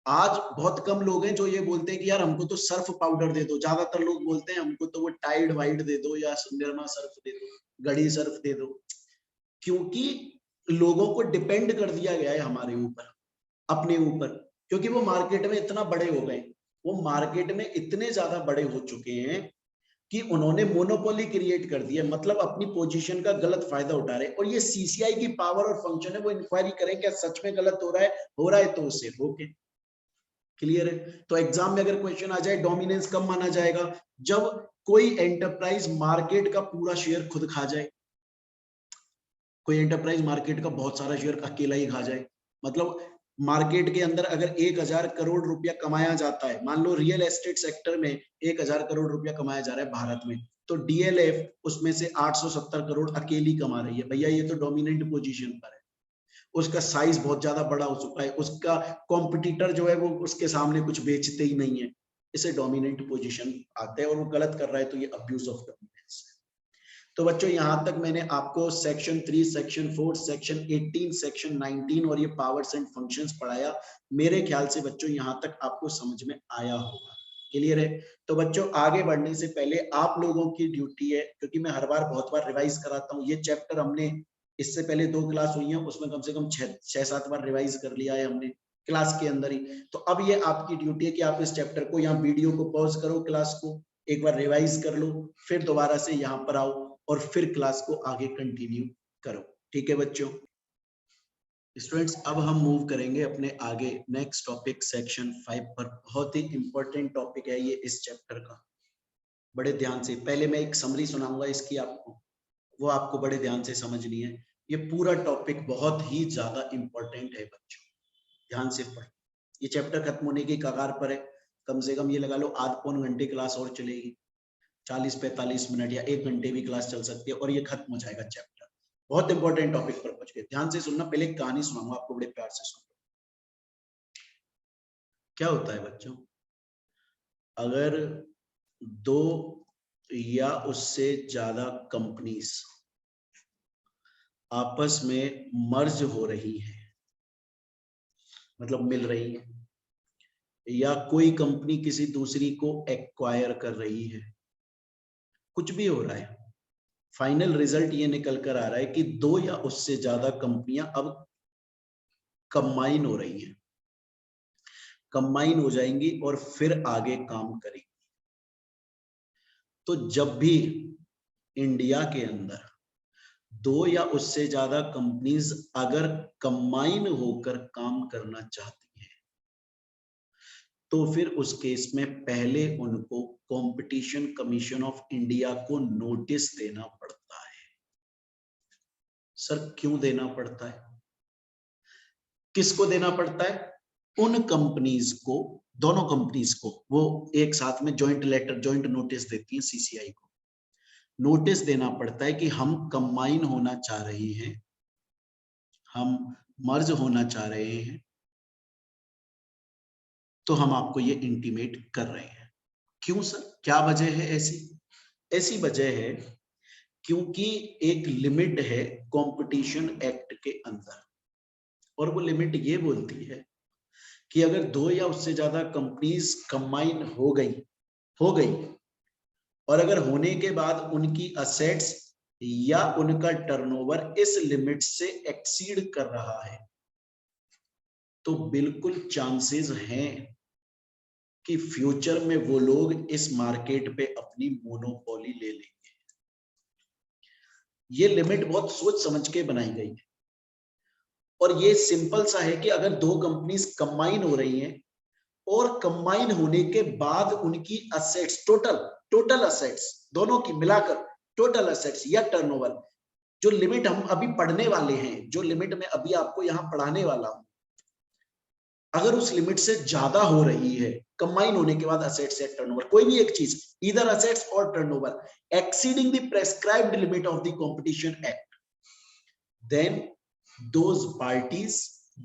आज बहुत कम लोग हैं जो ये बोलते हैं कि यार हमको तो सर्फ पाउडर दे दो, ज्यादातर लोग बोलते हैं हमको तो वो टाइड वाइड दे दो या निरमा सर्फ दे दो, गड़ी सर्फ दे दो, क्योंकि लोगों को डिपेंड कर दिया गया है हमारे ऊपर, अपने ऊपर, क्योंकि वो मार्केट में इतना बड़े हो गए, वो मार्केट में इतने ज्यादा बड़े हो चुके हैं कि उन्होंने मोनोपोली क्रिएट कर दिया, मतलब अपनी पोजीशन का गलत फायदा उठा रहे हैं। और ये सीसीआई की पावर और फंक्शन है, वो इंक्वायरी करें क्या सच में गलत हो रहा है तो उसे रोके। क्लियर है? तो एग्जाम में अगर क्वेश्चन आ जाए डोमिनेंस कब माना जाएगा? जब कोई एंटरप्राइज मार्केट का पूरा शेयर खुद खा जाए, कोई एंटरप्राइज मार्केट का बहुत सारा शेयर अकेला ही खा जाए। मतलब मार्केट के अंदर अगर 1000 करोड़ रुपया कमाया जाता है, मान लो रियल एस्टेट सेक्टर में 1000 करोड़ रुपया कमाया जा रहा है भारत में, तो डीएलएफ उसमें से 870 करोड़ अकेली कमा रही है। भैया ये तो डोमिनेंट पोजीशन पर है, उसका साइज बहुत ज्यादा बड़ा हो चुका है, उसका कॉम्पिटिटर जो है वो उसके सामने कुछ बेचते ही नहीं है, इसे डोमिनेंट पोजीशन आते हैं, और वो गलत कर रहा है तो ये अब्यूज ऑफ डोमिनेंस है। तो बच्चों यहां तक मैंने आपको सेक्शन 3, सेक्शन 4, सेक्शन 18, सेक्शन 19 और ये पावर्स एंड फंक्शंस पढ़ाया। मेरे ख्याल से बच्चों यहां तक आपको समझ में आया होगा। क्लियर है? तो बच्चों आगे बढ़ने से पहले आप लोगों की ड्यूटी है, क्योंकि मैं हर बार बहुत बार रिवाइज कराता हूँ, ये चैप्टर हमने इससे पहले 2 क्लास हुई है, उसमें कम से कम 6-7 बार रिवाइज कर लिया है हमने क्लास के अंदर ही। तो अब ये आपकी ड्यूटी है कि आप इस चैप्टर को, यहाँ वीडियो को पॉज करो, क्लास को एक बार रिवाइज कर लो, फिर दोबारा से यहाँ पर आओ और फिर क्लास को आगे कंटिन्यू करो। ठीक है बच्चों? स्टूडेंट्स अब हम मूव करेंगे अपने आगे नेक्स्ट टॉपिक सेक्शन 5 पर। बहुत ही इंपॉर्टेंट टॉपिक है ये इस चैप्टर का, बड़े ध्यान से। पहले मैं एक समरी सुनाऊंगा इसकी आपको, वो आपको बड़े ध्यान से समझनी है। ये पूरा टॉपिक बहुत ही ज्यादा इंपॉर्टेंट है बच्चों, ध्यान से पढ़। ये चैप्टर खत्म होने की कगार पर है, कम से कम ये लगा लो आध पौन घंटे क्लास और चलेगी, 40-45 मिनट या 1 घंटे भी क्लास चल सकती है और ये खत्म हो जाएगा चैप्टर। बहुत इंपॉर्टेंट टॉपिक पर पहुंच गए, ध्यान से सुनना। पहले एक कहानी सुनाऊंगा आपको, बड़े प्यार से सुनो। क्या होता है बच्चों, अगर 2 या उससे ज्यादा कंपनीज आपस में मर्ज हो रही है, मतलब मिल रही है, या कोई कंपनी किसी दूसरी को एक्वायर कर रही है, कुछ भी हो रहा है, फाइनल रिजल्ट ये निकल कर आ रहा है कि 2 या उससे ज्यादा कंपनियां अब कंबाइन हो रही हैं, कंबाइन हो जाएंगी और फिर आगे काम करेंगी। तो जब भी इंडिया के अंदर 2 या उससे ज्यादा कंपनीज अगर कंबाइन होकर काम करना चाहती हैं, तो फिर उस केस में पहले उनको कंपटीशन कमीशन ऑफ इंडिया को नोटिस देना पड़ता है। सर क्यों देना पड़ता है? किसको देना पड़ता है? उन कंपनीज को, दोनों कंपनीज को, वो एक साथ में जॉइंट लेटर, जॉइंट नोटिस देती हैं सीसीआई को। नोटिस देना पड़ता है कि हम कंबाइन होना चाह रहे हैं, हम मर्ज होना चाह रहे हैं, तो हम आपको ये इंटीमेट कर रहे हैं। क्यों सर, क्या वजह है ऐसी? ऐसी वजह है क्योंकि एक लिमिट है कंपटीशन एक्ट के अंदर, और वो लिमिट ये बोलती है कि अगर 2 या उससे ज्यादा कंपनीज कंबाइन हो गई और अगर होने के बाद उनकी असेट्स या उनका टर्नओवर इस लिमिट से एक्सीड कर रहा है, तो बिल्कुल चांसेस हैं कि फ्यूचर में वो लोग इस मार्केट पे अपनी मोनोपोली ले लेंगे। ये लिमिट बहुत सोच समझ के बनाई गई है, और ये सिंपल सा है कि अगर 2 कंपनीज कंबाइन हो रही हैं और कंबाइन होने के बाद उनकी असेट्स, टोटल असेट्स दोनों की मिलाकर, टोटल असेट्स या टर्नओवर, जो लिमिट हम अभी पढ़ने वाले हैं, जो लिमिट मैं अभी आपको यहां पढ़ाने वाला हूं, अगर उस लिमिट से ज्यादा हो रही है कंबाइन होने के बाद असेट्स या टर्नओवर, कोई भी एक चीज, either assets or turnover exceeding the prescribed limit of the competition act, then those parties,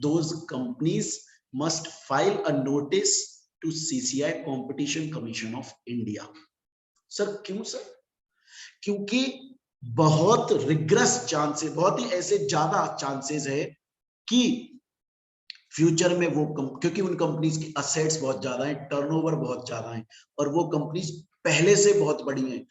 those companies must file a notice to CCI, Competition Commission of India. Sir क्यों सर? क्योंकि बहुत रिग्रेस चांसेस, बहुत ही ऐसे ज्यादा चांसेस है कि फ्यूचर में वो क्योंकि उन कंपनीज की असेट्स बहुत ज्यादा है, टर्नओवर बहुत ज्यादा है, और वो कंपनीज पहले से बहुत बड़ी हैं,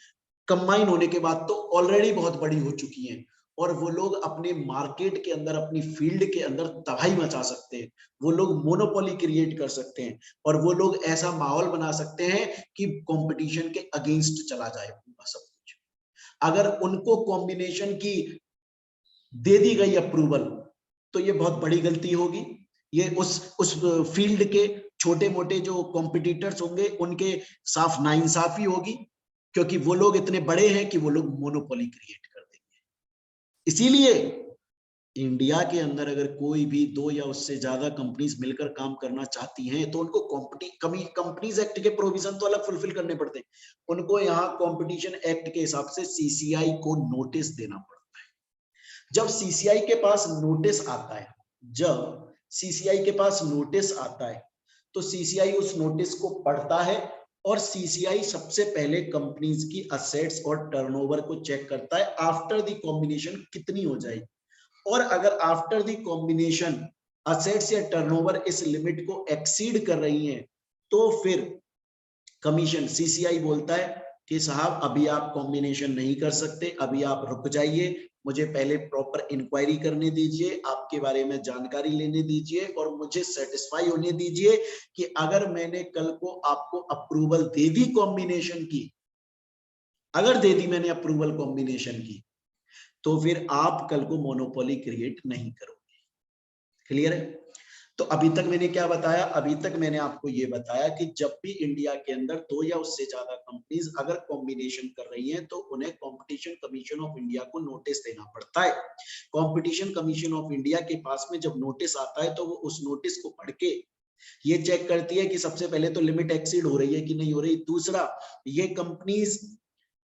कंबाइन होने के बाद तो ऑलरेडी बहुत बड़ी हो चुकी हैं, और वो लोग अपने मार्केट के अंदर, अपनी फील्ड के अंदर तबाही मचा सकते हैं, वो लोग मोनोपोली क्रिएट कर सकते हैं, और वो लोग ऐसा माहौल बना सकते हैं कि कंपटीशन के अगेंस्ट चला जाए पूरा सब कुछ। अगर उनको कॉम्बिनेशन की दे दी गई अप्रूवल, तो ये बहुत बड़ी गलती होगी। ये उस फील्ड के छोटे मोटे जो कॉम्पिटिटर्स होंगे उनके साफ नाइंसाफी होगी, क्योंकि वो लोग इतने बड़े हैं कि वो लोग मोनोपोली क्रिएट कर देंगे। इसीलिए इंडिया के अंदर अगर कोई भी 2 या उससे ज्यादा कंपनीज मिलकर काम करना चाहती हैं, तो उनको कंपनीज एक्ट के प्रोविजन तो अलग फुलफिल करने पड़ते हैं, उनको यहाँ कॉम्पिटिशन एक्ट के हिसाब से सीसीआई को नोटिस देना पड़ता है। जब सीसीआई के पास नोटिस आता है, जब सीसीआई के पास नोटिस आता है, तो सीसीआई उस नोटिस को पढ़ता है, और सीसीआई सबसे पहले कंपनीज की असेट्स और टर्नओवर को चेक करता है आफ्टर द कॉम्बिनेशन कितनी हो जाएगी, और अगर आफ्टर द कॉम्बिनेशन असेट्स या टर्नओवर इस लिमिट को एक्सीड कर रही हैं, तो फिर कमीशन, सीसीआई बोलता है कि साहब अभी आप कॉम्बिनेशन नहीं कर सकते, अभी आप रुक जाइए, मुझे पहले प्रॉपर इंक्वायरी करने दीजिए, आपके बारे में जानकारी लेने दीजिए, और मुझे सेटिस्फाई होने दीजिए कि अगर मैंने कल को आपको अप्रूवल दे दी कॉम्बिनेशन की, अगर दे दी मैंने अप्रूवल कॉम्बिनेशन की, तो फिर आप कल को मोनोपोली क्रिएट नहीं करोगे। क्लियर है? तो अभी तक मैंने क्या बताया? अभी तक मैंने आपको ये बताया कि जब भी इंडिया के अंदर 2 या उससे ज्यादा कंपनीज अगर कॉम्बिनेशन कर रही हैं, तो उन्हें कंपटीशन कमीशन ऑफ इंडिया को नोटिस देना पड़ता है। कंपटीशन कमीशन ऑफ इंडिया के पास में जब नोटिस आता है, तो वो उस नोटिस को पढ़ के ये चेक करती है कि सबसे पहले तो लिमिट एक्सीड हो रही है कि नहीं हो रही, दूसरा ये कंपनीज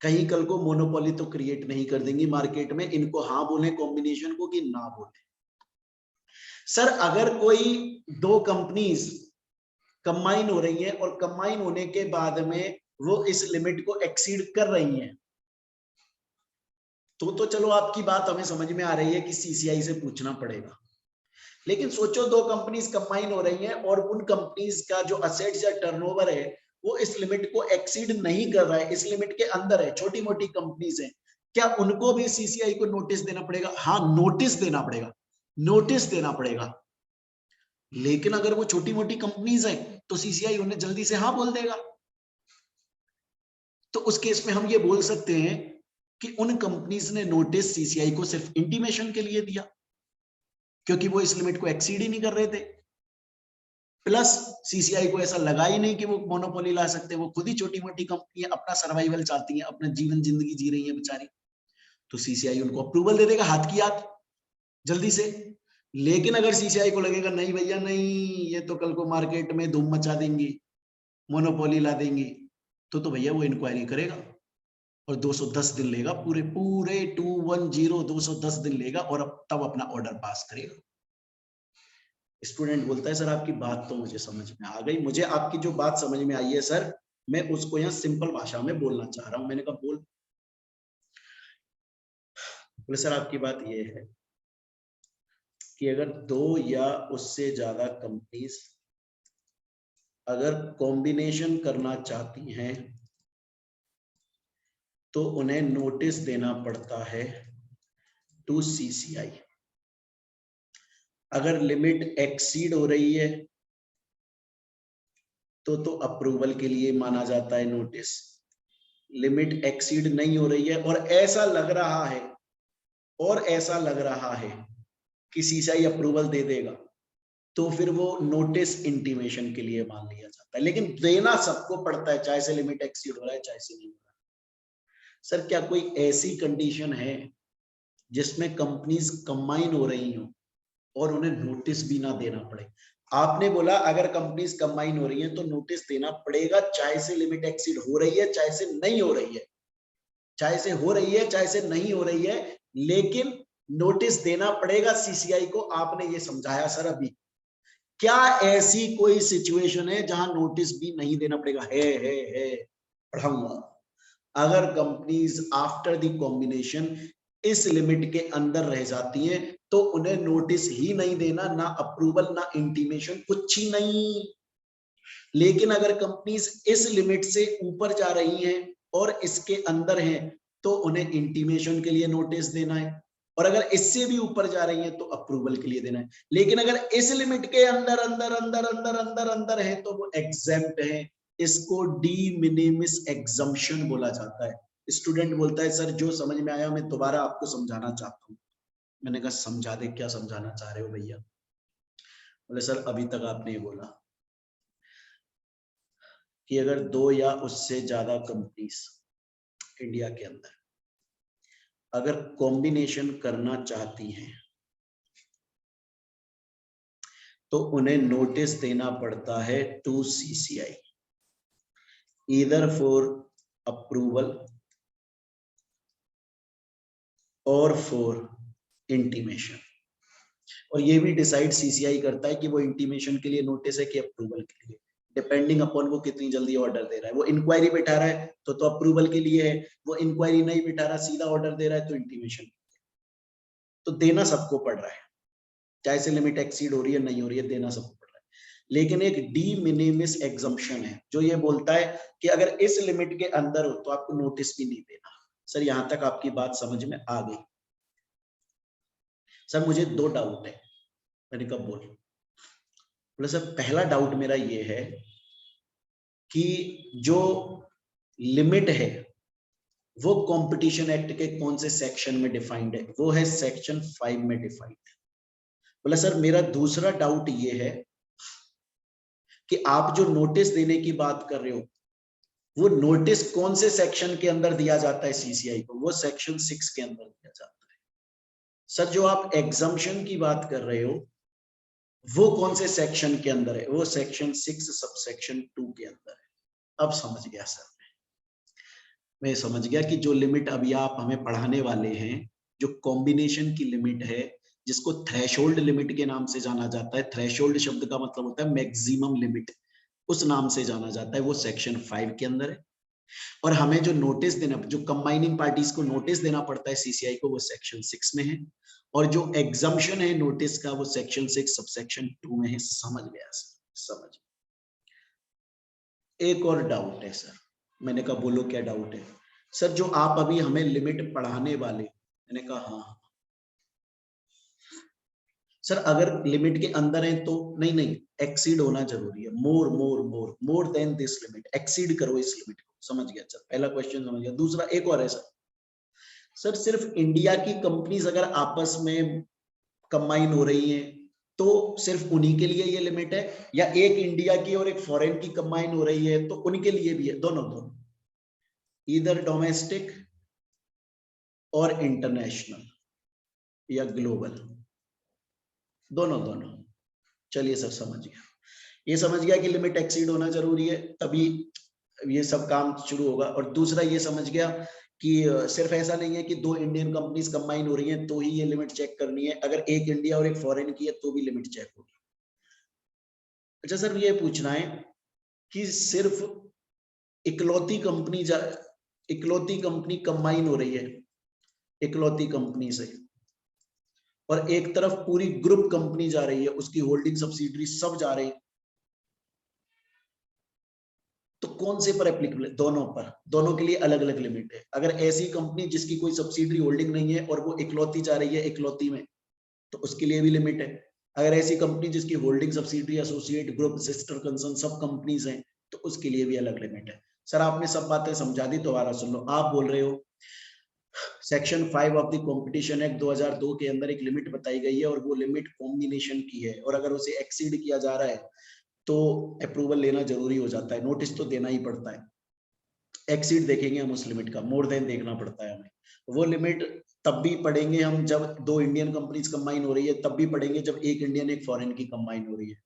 कहीं कल को मोनोपोली तो क्रिएट नहीं कर देंगी मार्केट में, इनको हाँ बोले कॉम्बिनेशन को कि ना बोले। सर अगर कोई 2 कंपनीज कंबाइन हो रही हैं और कंबाइन होने के बाद में वो इस लिमिट को एक्सीड कर रही हैं, तो चलो आपकी बात हमें समझ में आ रही है कि सीसीआई से पूछना पड़ेगा। लेकिन सोचो 2 कंपनीज कंबाइन हो रही हैं और उन कंपनीज का जो असेट्स या टर्नओवर है वो इस लिमिट को एक्सीड नहीं कर रहा है, इस लिमिट के अंदर है, छोटी मोटी कंपनीज हैं, क्या उनको भी सीसीआई को नोटिस देना पड़ेगा? हाँ, नोटिस देना पड़ेगा, नोटिस देना पड़ेगा। लेकिन अगर वो छोटी मोटी कंपनीज है तो सीसीआई उन्हें जल्दी से हाँ बोल देगा। तो उस केस में हम ये बोल सकते हैं कि उन कंपनीज ने नोटिस सीसीआई को सिर्फ इंटीमेशन के लिए दिया, क्योंकि वो इस लिमिट को एक्सीड ही नहीं कर रहे थे। प्लस सीसीआई को ऐसा लगा ही नहीं कि वो मोनोपोली ला सकते, वो खुद ही छोटी मोटी कंपनी है, अपना सर्वाइवल चाहती है, अपना जीवन जिंदगी जी रही है बेचारी। तो सीसीआई उनको अप्रूवल दे देगा हाथ की हाथ जल्दी से। लेकिन अगर सीसीआई को लगेगा नहीं भैया नहीं, ये तो कल को मार्केट में धूम मचा देंगी, मोनोपोली ला देंगी, तो भैया वो इंक्वायरी करेगा और 210 दिन लेगा, पूरे 210 दिन लेगा और अब तब अपना ऑर्डर पास करेगा। स्टूडेंट बोलता है सर आपकी बात तो मुझे समझ में आ गई, मुझे आपकी जो बात समझ में आई है सर, मैं उसको यहाँ सिंपल भाषा में बोलना चाह रहा हूं। मैंने कहा बोल। बोले सर आपकी बात ये है कि अगर 2 या उससे ज्यादा कंपनीज अगर कॉम्बिनेशन करना चाहती हैं तो उन्हें नोटिस देना पड़ता है टू सीसीआई। अगर लिमिट एक्सीड हो रही है तो अप्रूवल के लिए माना जाता है नोटिस। लिमिट एक्सीड नहीं हो रही है और ऐसा लग रहा है कि सीसीआई अप्रूवल दे देगा, तो फिर वो नोटिस इंटीमेशन के लिए मान लिया जाता है। लेकिन देना सबको पड़ता है, चाहे से लिमिट एक्सीड हो रहा है चाहे से नहीं हो रहा है। सर क्या कोई ऐसी कंडीशन है जिसमें कंपनीज कंबाइन हो रही हो और उन्हें नोटिस भी ना देना पड़े? आपने बोला अगर कंपनीज कंबाइन हो रही हैं तो नोटिस देना पड़ेगा, चाहे से लिमिट एक्सीड हो रही है चाहे से नहीं हो रही है, चाहे से हो रही है चाहे से नहीं हो रही है, लेकिन नोटिस देना पड़ेगा सीसीआई को। आपने ये समझाया सर अभी। क्या ऐसी कोई सिचुएशन है जहां नोटिस भी नहीं देना पड़ेगा? है पढ़ाऊंगा। अगर कंपनीज आफ्टर द कॉम्बिनेशन इस लिमिट के अंदर रह जाती हैं तो उन्हें नोटिस ही नहीं देना, ना अप्रूवल ना इंटीमेशन, कुछ ही नहीं। लेकिन अगर कंपनीज इस लिमिट से ऊपर जा रही हैं और इसके अंदर हैं तो उन्हें इंटीमेशन के लिए नोटिस देना है, और अगर इससे भी ऊपर जा रही हैं तो अप्रूवल के लिए देना है। लेकिन अगर इस लिमिट के अंदर अंदर अंदर अंदर अंदर अंदर है तो वो एग्जेम्प्ट है। इसको डी मिनिमिस एग्जम्पशन बोला जाता है। स्टूडेंट बोलता है सर जो समझ में आया मैं दोबारा आपको समझाना चाहता हूँ। मैंने कहा समझा दे, क्या समझाना चाह रहे हो भैया? बोले सर अभी तक आपने ये बोला कि अगर 2 या उससे ज्यादा कंपनीज इंडिया के अंदर अगर कॉम्बिनेशन करना चाहती हैं तो उन्हें नोटिस देना पड़ता है to CCI, either for approval or for intimation. और ये भी डिसाइड सीसीआई करता है कि वो इंटीमेशन के लिए नोटिस है कि अप्रूवल के लिए, डिपेंडिंग अपॉन वो कितनी जल्दी ऑर्डर दे रहा है। वो इंक्वायरी बिठा रहा है तो अप्रूवल के लिए है, वो इंक्वायरी नहीं बिठा रहा सीधा ऑर्डर दे रहा है तो इंटीमेशन। तो देना सबको पड़ रहा है, चाहे से लिमिट एक्सीड हो रही है नहीं हो रही है, देना सबको पड़ रहा है। लेकिन एक डी मिनिमिस एग्जम्पशन है जो ये बोलता है कि अगर इस लिमिट के अंदर हो तो आपको नोटिस भी नहीं देना। सर यहां तक आपकी बात समझ में आ गई? सर मुझे 2 डाउट है। मैंने कब बोले सर पहला डाउट मेरा ये है कि जो लिमिट है वो कंपटीशन एक्ट के कौन से सेक्शन में डिफाइंड है? वो है सेक्शन 5 में डिफाइंड है। बोला सर मेरा दूसरा डाउट ये है कि आप जो नोटिस देने की बात कर रहे हो वो नोटिस कौन से सेक्शन के अंदर दिया जाता है सीसीआई को? वो सेक्शन 6 के अंदर दिया जाता है। सर जो आप एग्जम्पशन की बात कर रहे हो वो कौन से सेक्शन के अंदर है? वो सेक्शन 6 सबसेक्शन 2 के अंदर है। अब समझ गया सर, मैं समझ गया कि जो लिमिट अभी आप हमें पढ़ाने वाले हैं, जो कॉम्बिनेशन की लिमिट है जिसको थ्रेशोल्ड लिमिट के नाम से जाना जाता है, थ्रेशोल्ड शब्द का मतलब होता है मैक्सिमम लिमिट, उस नाम से जाना जाता है, वो सेक्शन 5 के अंदर है। और हमें जो नोटिस देना, जो कंबाइनिंग पार्टीज को नोटिस देना पड़ता है सीसीआई को, वो सेक्शन 6 में है। और जो एग्जम्पशन है नोटिस का वो सेक्शन 6 सबसेक्शन 2 में है। समझ गया सर, समझ। एक और डाउट है सर। मैंने कहा बोलो क्या डाउट है? सर जो आप अभी हमें लिमिट पढ़ाने वाले, मैंने कहा हाँ। सर अगर लिमिट के अंदर है तो नहीं, नहीं एक्सीड होना जरूरी है, more more more more than this limit, exceed करो इस लिमिट को, समझ गया सर, पहला क्वेश्चन समझ गया। दूसरा एक और है सर, सर सिर्फ इंडिया की कंपनीज अगर आपस में कंबाइन हो रही हैं तो सिर्फ उन्हीं के लिए ये लिमिट है, या एक इंडिया की और एक फॉरेन की कंबाइन हो रही है तो उनके लिए भी है? दोनों दोनों, इधर डोमेस्टिक और इंटरनेशनल या ग्लोबल, दोनों दोनों। चलिए सर समझ गया, ये समझ गया कि लिमिट एक्सीड होना जरूरी है तभी ये सब काम शुरू होगा। और दूसरा ये समझ गया कि सिर्फ ऐसा नहीं है कि दो इंडियन कंपनीज कंबाइन हो रही हैं तो ही ये लिमिट चेक करनी है, अगर एक इंडिया और एक फॉरेन की है तो भी लिमिट चेक होगी। अच्छा सर ये पूछना है कि सिर्फ इकलौती कंपनी कंबाइन हो रही है इकलौती कंपनी से, और एक तरफ पूरी ग्रुप कंपनी जा रही है, उसकी होल्डिंग सब्सिडरी सब जा रही है, तो कौन से पर एप्लीकेबल है? दोनों पर, दोनों के लिए अलग अलग लिमिट है। अगर ऐसी कंपनी जिसकी कोई सब्सिडरी होल्डिंग नहीं है और वो इकलौती जा रही है इकलौती में, तो उसके लिए भी लिमिट है। अगर ऐसी कंपनी जिसकी holding subsidiary associate group sister concern सब कंपनीज हैं तो उसके लिए भी अलग लिमिट है। सर आपने सब बातें समझा दी, दोबारा सुन लो। आप बोल रहे हो section 5 of the competition act 2002 के अंदर एक लिमिट बताई गई है और वो लिमिट कॉम्बिनेशन की है, और अगर उसे एक्सीड किया जा रहा है तो अप्रूवल लेना जरूरी हो जाता है, नोटिस तो देना ही पड़ता है। एक्सीड देखेंगे हम उस लिमिट का, मोर देन देखना पड़ता है हमें। वो लिमिट तब भी पढ़ेंगे हम जब दो इंडियन कंपनीज कंबाइन हो रही है, तब भी पढ़ेंगे जब एक इंडियन एक फॉरेन की कंबाइन हो रही है।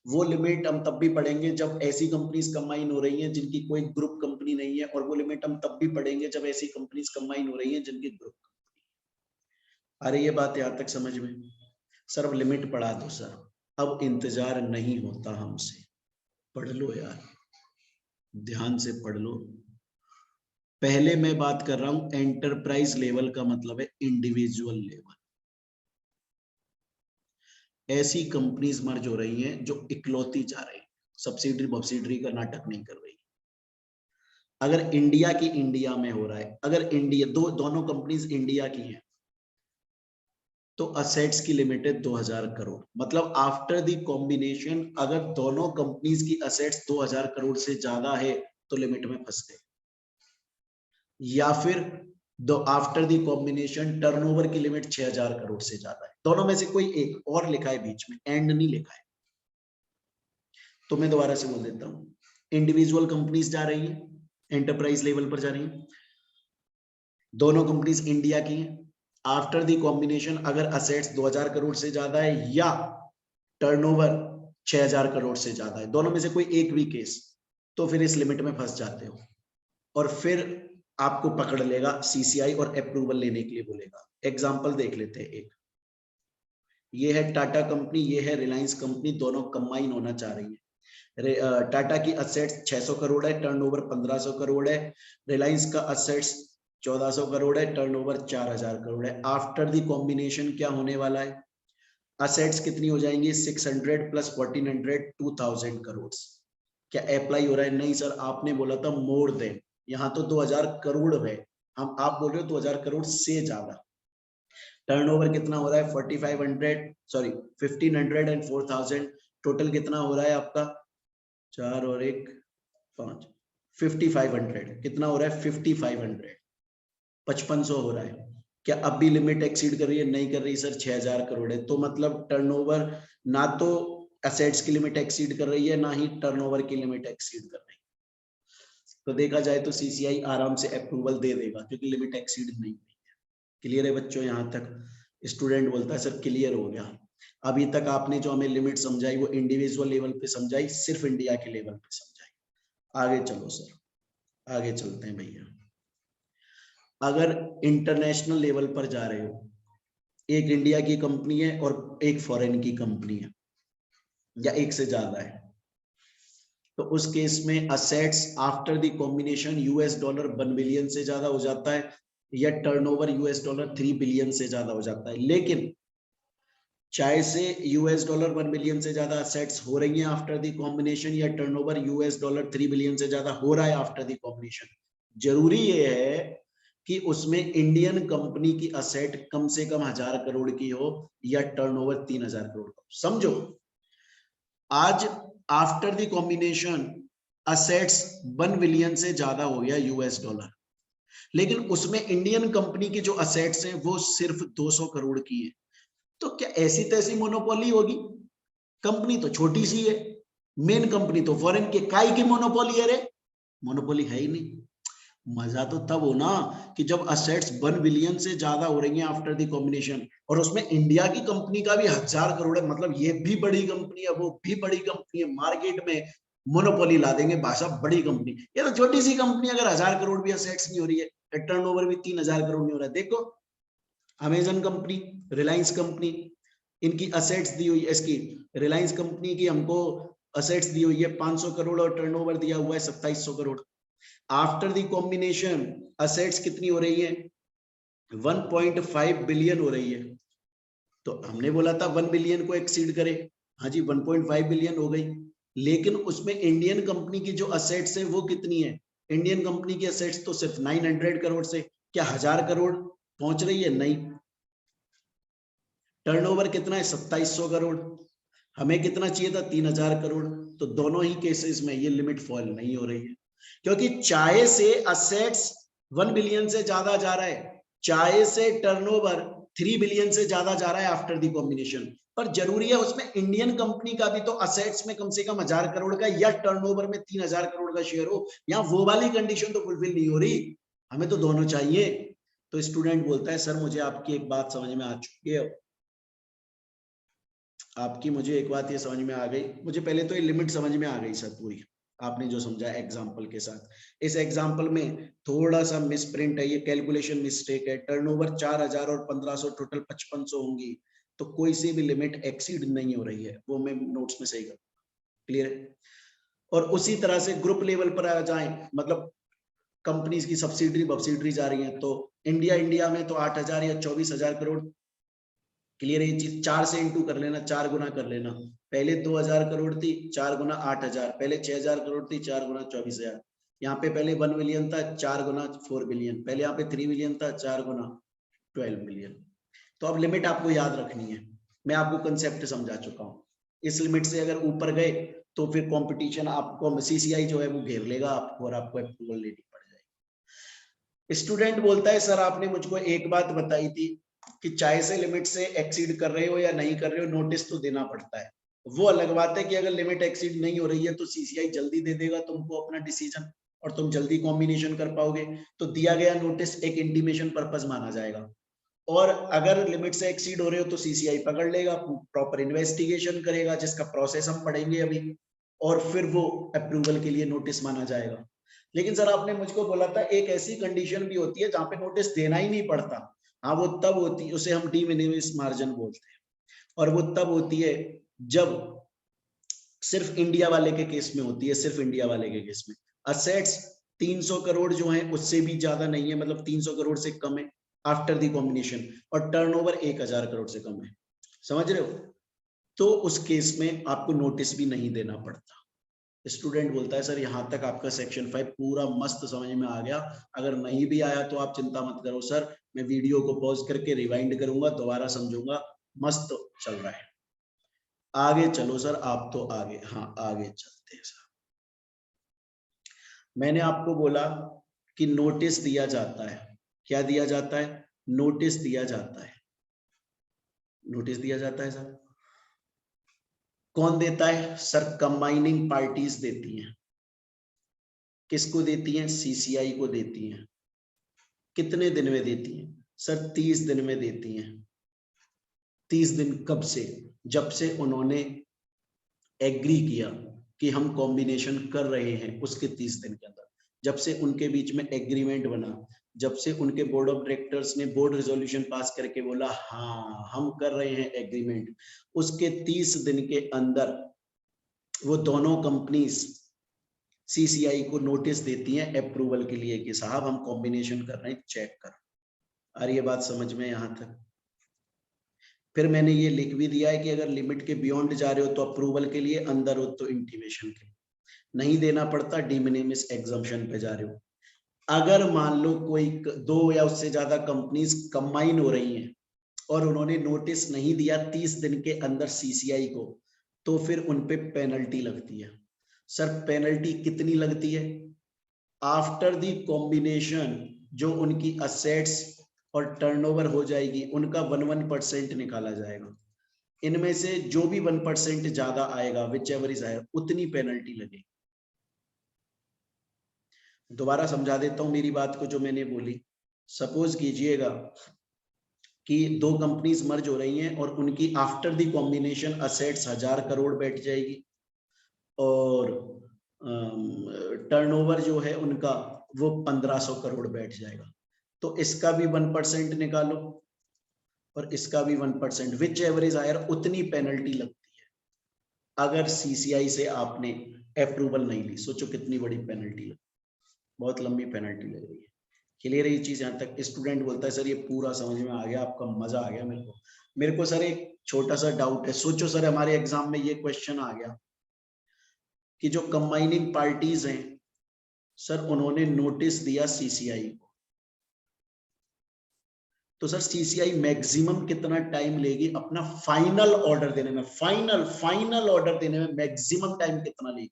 वो लिमिट हम तब भी पढ़ेंगे जब ऐसी कंपनीज कंबाइन हो रही हैं जिनकी कोई ग्रुप कंपनी नहीं है, और वो लिमिट हम तब भी पढ़ेंगे जब ऐसी कंपनीज कंबाइन हो रही हैं जिनकी ग्रुप। अरे ये बात यहां तक समझ में? सर अब लिमिट पढ़ा दो सर, अब इंतजार नहीं होता हमसे, पढ़ लो यार, ध्यान से पढ़ लो। पहले मैं बात कर रहा हूं एंटरप्राइज लेवल का मतलब है इंडिविजुअल लेवल। ऐसी कंपनीज मर्ज हो रही हैं जो इकलौती जा रही है, सब्सिडरी का नाटक नहीं कर रही। अगर इंडिया की इंडिया में हो रहा है, अगर इंडिया दोनों कंपनीज इंडिया की हैं तो असेट्स की लिमिट है 2000 करोड़, मतलब आफ्टर द कॉम्बिनेशन अगर दोनों कंपनीज की असेट्स 2000 करोड़ से ज्यादा है तो लिमिट में फंस गए। या फिर दो आफ्टर द कॉम्बिनेशन टर्नओवर की लिमिट 6000 करोड़ से ज्यादा है, दोनों में से कोई एक, और लिखा है बीच में, एंड नहीं लिखा है। तो मैं दोबारा से बोल देता हूं, इंडिविजुअल कंपनीज जा रही है, एंटरप्राइज लेवल पर जा रही है, दोनों कंपनीज इंडिया की हैं, आफ्टर द कॉम्बिनेशन अगर असेट्स 2000 करोड़ से ज्यादा है या टर्नओवर 6000 करोड़ से ज्यादा है, दोनों में से कोई एक भी केस, तो फिर इस लिमिट में फंस जाते हो, और फिर आपको पकड़ लेगा सीसीआई और अप्रूवल लेने के लिए बोलेगा। एग्जांपल देख लेते हैं एक, ये है टाटा कंपनी, ये है रिलायंस कंपनी, दोनों कंबाइन होना चाह रही है। टाटा की असेट्स 600 करोड़ है, टर्नओवर 1500 करोड़ है, रिलायंस का असेट्स 1400 करोड़ है, टर्नओवर 4000 करोड़ है। आफ्टर द कॉम्बिनेशन क्या होने वाला है? असेट्स कितनी हो जाएंगी? 600 प्लस 1400 2000 करोड़। क्या अप्लाई हो रहा है? नहीं सर, आपने बोला था मोर देन, यहाँ तो 2000 करोड़ है, हम आप बोल रहे हो 2000 करोड़ से ज्यादा। टर्नओवर कितना हो रहा है? 1500 एंड 4000, टोटल कितना हो रहा है आपका? 4 और 1 5, 5500। कितना हो रहा है? 5500, 5500 हो रहा है। क्या अब भी लिमिट एक्सीड कर रही है? नहीं कर रही सर, 6000 करोड़ है, तो मतलब टर्नओवर ना तो एसेट्स की लिमिट एक्सीड कर रही है ना ही टर्नओवर की लिमिट एक्सीड कर रही है। तो देखा जाए तो सीसीआई आराम से अप्रूवल दे देगा क्योंकि लिमिट एक्सीड नहीं हुई है। क्लियर है बच्चों? यहाँ तक स्टूडेंट बोलता है सर क्लियर हो गया। अभी तक आपने जो हमें लिमिट समझाई वो इंडिविजुअल लेवल पे समझाई, सिर्फ इंडिया के लेवल पे समझाई। आगे चलो सर, आगे चलते हैं भैया। अगर इंटरनेशनल लेवल पर जा रहे हो, एक इंडिया की कंपनी है और एक फॉरेन की कंपनी है या एक से ज्यादा है, तो उस केस में assets after the combination US dollar 1 billion से ज्यादा हो जाता है या टर्नओवर यूएस डॉलर 3 बिलियन से ज्यादा हो जाता है। लेकिन चाहे से यूएस डॉलर 1 बिलियन से ज्यादा असेट्स हो रही हैं आफ्टर द कॉम्बिनेशन या टर्नओवर यूएस डॉलर 3 बिलियन से ज्यादा हो रहा है आफ्टर द कॉम्बिनेशन, जरूरी ये है कि उसमें इंडियन कंपनी की असेट कम से कम 1000 करोड़ की हो या टर्नओवर 3000 करोड़ का। समझो, आज after the combination assets 1 billion से ज्यादा हो गया यूएस डॉलर, लेकिन उसमें इंडियन कंपनी की जो असेट्स हैं वो सिर्फ 200 करोड़ की है। तो क्या ऐसी तैसी मोनोपोली होगी? कंपनी तो छोटी सी है, मेन कंपनी तो फॉरेन के, काई की मोनोपोली है रे? मोनोपोली है ही नहीं। मजा तो तब हो ना कि जब असेट्स 1 बिलियन से ज्यादा हो रही हैं आफ्टर द कॉम्बिनेशन, और उसमें इंडिया की कंपनी का भी 1000 करोड़ है, मतलब ये भी बड़ी कंपनी है, वो भी बड़ी कंपनी है, मार्केट में मोनोपोली ला देंगे भाषा बड़ी कंपनी। ये तो छोटी सी कंपनी, अगर 1000 करोड़ भी असेट्स नहीं हो रही है, टर्नओवर भी 3000 करोड़ नहीं हो रहा है। देखो अमेजन कंपनी, रिलायंस कंपनी, इनकी असेट्स दी हुई है, इसकी रिलायंस कंपनी की हमको असेट्स दी हुई है 500 करोड़ और टर्नओवर दिया हुआ है 2700 crore. After the combination assets कितनी हो रही है? 1.5 बिलियन हो रही है। तो हमने बोला था 1 बिलियन को एक्सीड करे, हाँ जी 1.5 बिलियन हो गई, लेकिन उसमें इंडियन कंपनी की जो असेट्स है वो कितनी है? इंडियन कंपनी की असेट्स तो सिर्फ 900 करोड़ से, क्या 1000 करोड़ पहुंच रही है? नहीं। टर्नओवर कितना है? 2700 करोड़। हमें कितना चाहिए था? 3000 करोड़। तो दोनों ही केसेस में ये लिमिट फॉल नहीं हो रही है, क्योंकि चाहे से असेट्स 1 बिलियन से ज्यादा जा रहा है, चाहे से टर्नओवर 3 बिलियन से ज्यादा जा रहा है आफ्टर द कॉम्बिनेशन, पर जरूरी है उसमें इंडियन कंपनी का भी तो असेट्स में कम से कम 1000 करोड़ का या टर्नओवर में 3000 करोड़ का शेयर हो। यहाँ वो वाली कंडीशन तो फुलफिल नहीं हो रही, हमें तो दोनों चाहिए। तो स्टूडेंट बोलता है सर मुझे आपकी एक बात समझ में आ चुकी है, आपकी मुझे एक बात ये समझ में आ गई, मुझे पहले तो ये लिमिट समझ में आ गई सर पूरी, आपने जो समझा एग्जाम्पल के साथ। इस एग्जाम्पल में थोड़ा सा मिसप्रिंट है, ये कैलकुलेशन मिस्टेक है। टर्नओवर 4000 और 1500 टोटल 5500 होंगी, तो कोई सी भी लिमिट एक्सीड नहीं हो रही है, वो मैं नोट्स में सही कर। क्लियर है? और उसी तरह से ग्रुप लेवल पर आ जाए, मतलब कंपनीज की सब्सिडरी बब्सिडरी जा रही है, तो इंडिया में तो 8000 या 24000 करोड़। क्लियर है ये चीज? 4 से इंटू कर लेना, 4 गुना कर लेना। पहले 2000 करोड़ थी, 4 गुना 8000, पहले 6000 करोड़ थी, 4 गुना 24000। यहाँ पे पहले 1 बिलियन था, 4 गुना 4 बिलियन, पहले यहाँ पे 3 बिलियन था, 4 गुना 12 बिलियन। तो अब लिमिट आपको याद रखनी है, मैं आपको कंसेप्ट समझा चुका हूँ। इस लिमिट से अगर ऊपर गए तो फिर कंपटीशन आपको, सीसीआई जो है वो घेर लेगा आपको और आपको अप्रूवल लेनी पड़ जाएगी। स्टूडेंट बोलता है सर आपने मुझको एक बात बताई थी कि चाहे से लिमिट से एक्सीड कर रहे हो या नहीं कर रहे हो, नोटिस तो देना पड़ता है। वो अलग बात है कि अगर लिमिट एक्सीड नहीं हो रही है तो सीसीआई जल्दी दे देगा तुमको अपना डिसीजन और तुम जल्दी कॉम्बिनेशन कर पाओगे, तो दिया गया नोटिस एक इंटीमेशन पर्पस माना जाएगा। और अगर लिमिट से एक्सीड हो रहे हो तो सीसीआई पकड़ लेगा, प्रॉपर इन्वेस्टिगेशन करेगा, जिसका प्रोसेस हम पढ़ेंगे अभी, और फिर वो अप्रूवल के लिए नोटिस माना जाएगा। लेकिन सर आपने मुझको बोला था एक ऐसी कंडीशन भी होती है जहां पे नोटिस देना ही नहीं पड़ता। हाँ वो तब होती है, उसे हम डी मिनिमिस मार्जिन बोलते हैं, और वो तब होती है जब सिर्फ इंडिया वाले के केस में होती है, सिर्फ इंडिया वाले के केस में असेट्स 300 करोड़ जो है उससे भी ज्यादा नहीं है, मतलब 300 करोड़ से कम है आफ्टर दी कॉम्बिनेशन, और टर्नओवर 1000 करोड़ से कम है। समझ रहे हो? तो उस केस में आपको नोटिस भी नहीं देना पड़ता। स्टूडेंट बोलता है सर यहाँ तक आपका सेक्शन 5 पूरा मस्त समझ में आ गया, अगर नहीं भी आया तो आप चिंता मत करो सर, मैं वीडियो को पॉज करके रिवाइंड करूंगा, दोबारा समझूंगा, मस्त चल रहा है। आगे चलो सर, आप तो आगे, हाँ आगे चलते हैं सर। मैंने आपको बोला कि नोटिस दिया जाता है, क्या दिया जाता है? नोटिस दिया जाता है। नोटिस दिया जाता है सर, कौन देता है सर? कंबाइनिंग पार्टीज देती हैं। किसको देती हैं? सीसीआई को देती हैं। कितने दिन में देती हैं सर? 30 दिन में देती हैं। 30 दिन कब से? जब से उन्होंने एग्री किया कि हम कॉम्बिनेशन कर रहे हैं, उसके 30 दिन के अंदर, जब से उनके बीच में एग्रीमेंट बना, जब से उनके बोर्ड ऑफ डायरेक्टर्स ने बोर्ड रेजोल्यूशन पास करके बोला हाँ हम कर रहे हैं एग्रीमेंट, उसके 30 दिन के अंदर वो दोनों कंपनीज सीसीआई को नोटिस देती हैं अप्रूवल के लिए कि साहब हम कॉम्बिनेशन कर रहे हैं, चेक कर। आ रही है बात समझ में यहां तक? फिर मैंने ये लिख भी दिया है कि अगर लिमिट के बियॉन्ड जा रहे हो तो अप्रूवल के लिए, अंदर हो तो इंटीमेशन के लिए। नहीं देना पड़ता, डी मिनिमिस एग्जम्पशन पे जा रहे हो। अगर मान लो कोई 2 या उससे ज्यादा कंपनीज कंबाइन हो रही हैं और उन्होंने नोटिस नहीं दिया 30 दिन के अंदर सीसीआई को, तो फिर उनपे पेनल्टी लगती है। सर पेनल्टी कितनी लगती है? आफ्टर द कॉम्बिनेशन जो उनकी असेट्स और टर्नओवर हो जाएगी उनका 1% निकाला जाएगा। इनमें से जो भी 1% ज्यादा आएगा, विच एवर इज हायर, उतनी पेनल्टी लगेगी। दोबारा समझा देता हूं मेरी बात को जो मैंने बोली। सपोज कीजिएगा कि 2 कंपनीज मर्ज हो रही हैं और उनकी after the combination assets 1000 crore बैठ जाएगी और टर्नओवर जो है उनका वो 1500 करोड़ बैठ जाएगा। तो इसका भी 1% निकालो और इसका भी 1%, विच एवर इज हायर, उतनी पेनल्टी लगती है अगर सीसीआई से आपने अप्रूवल नहीं ली। सोचो कितनी बड़ी पेनल्टी लगी, बहुत लंबी पेनल्टी लग रही है। क्लियर है ये चीज? यहाँ तक स्टूडेंट बोलता है सर ये पूरा समझ में आ गया, आपका मजा आ गया। मेरे को सर एक छोटा सा डाउट है। सोचो सर हमारे एग्जाम में ये क्वेश्चन आ गया कि जो कंबाइनिंग पार्टीज हैं सर उन्होंने नोटिस दिया सीसीआई को, तो सर सीसीआई मैक्सिमम कितना टाइम लेगी अपना फाइनल ऑर्डर देने में? फाइनल ऑर्डर देने में मैक्सिमम टाइम कितना लेगी?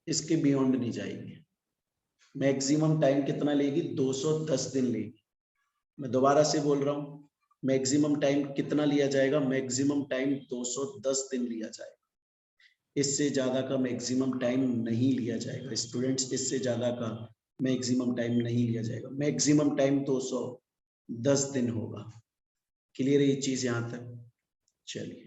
इसके बियॉन्ड नहीं जाएगी। मैक्सिमम टाइम कितना लेगी? 210 दिन लेगी। मैं दोबारा से बोल रहा हूं, मैक्सिमम टाइम कितना लिया जाएगा? मैक्सिमम टाइम 210 दिन लिया जाएगा। इससे ज्यादा का मैक्सिमम टाइम नहीं लिया जाएगा स्टूडेंट्स, इससे ज्यादा का मैक्सिमम टाइम नहीं लिया जाएगा। मैक्सिमम टाइम 210 दिन होगा। क्लियर है ये चीज यहां तक? चलिए,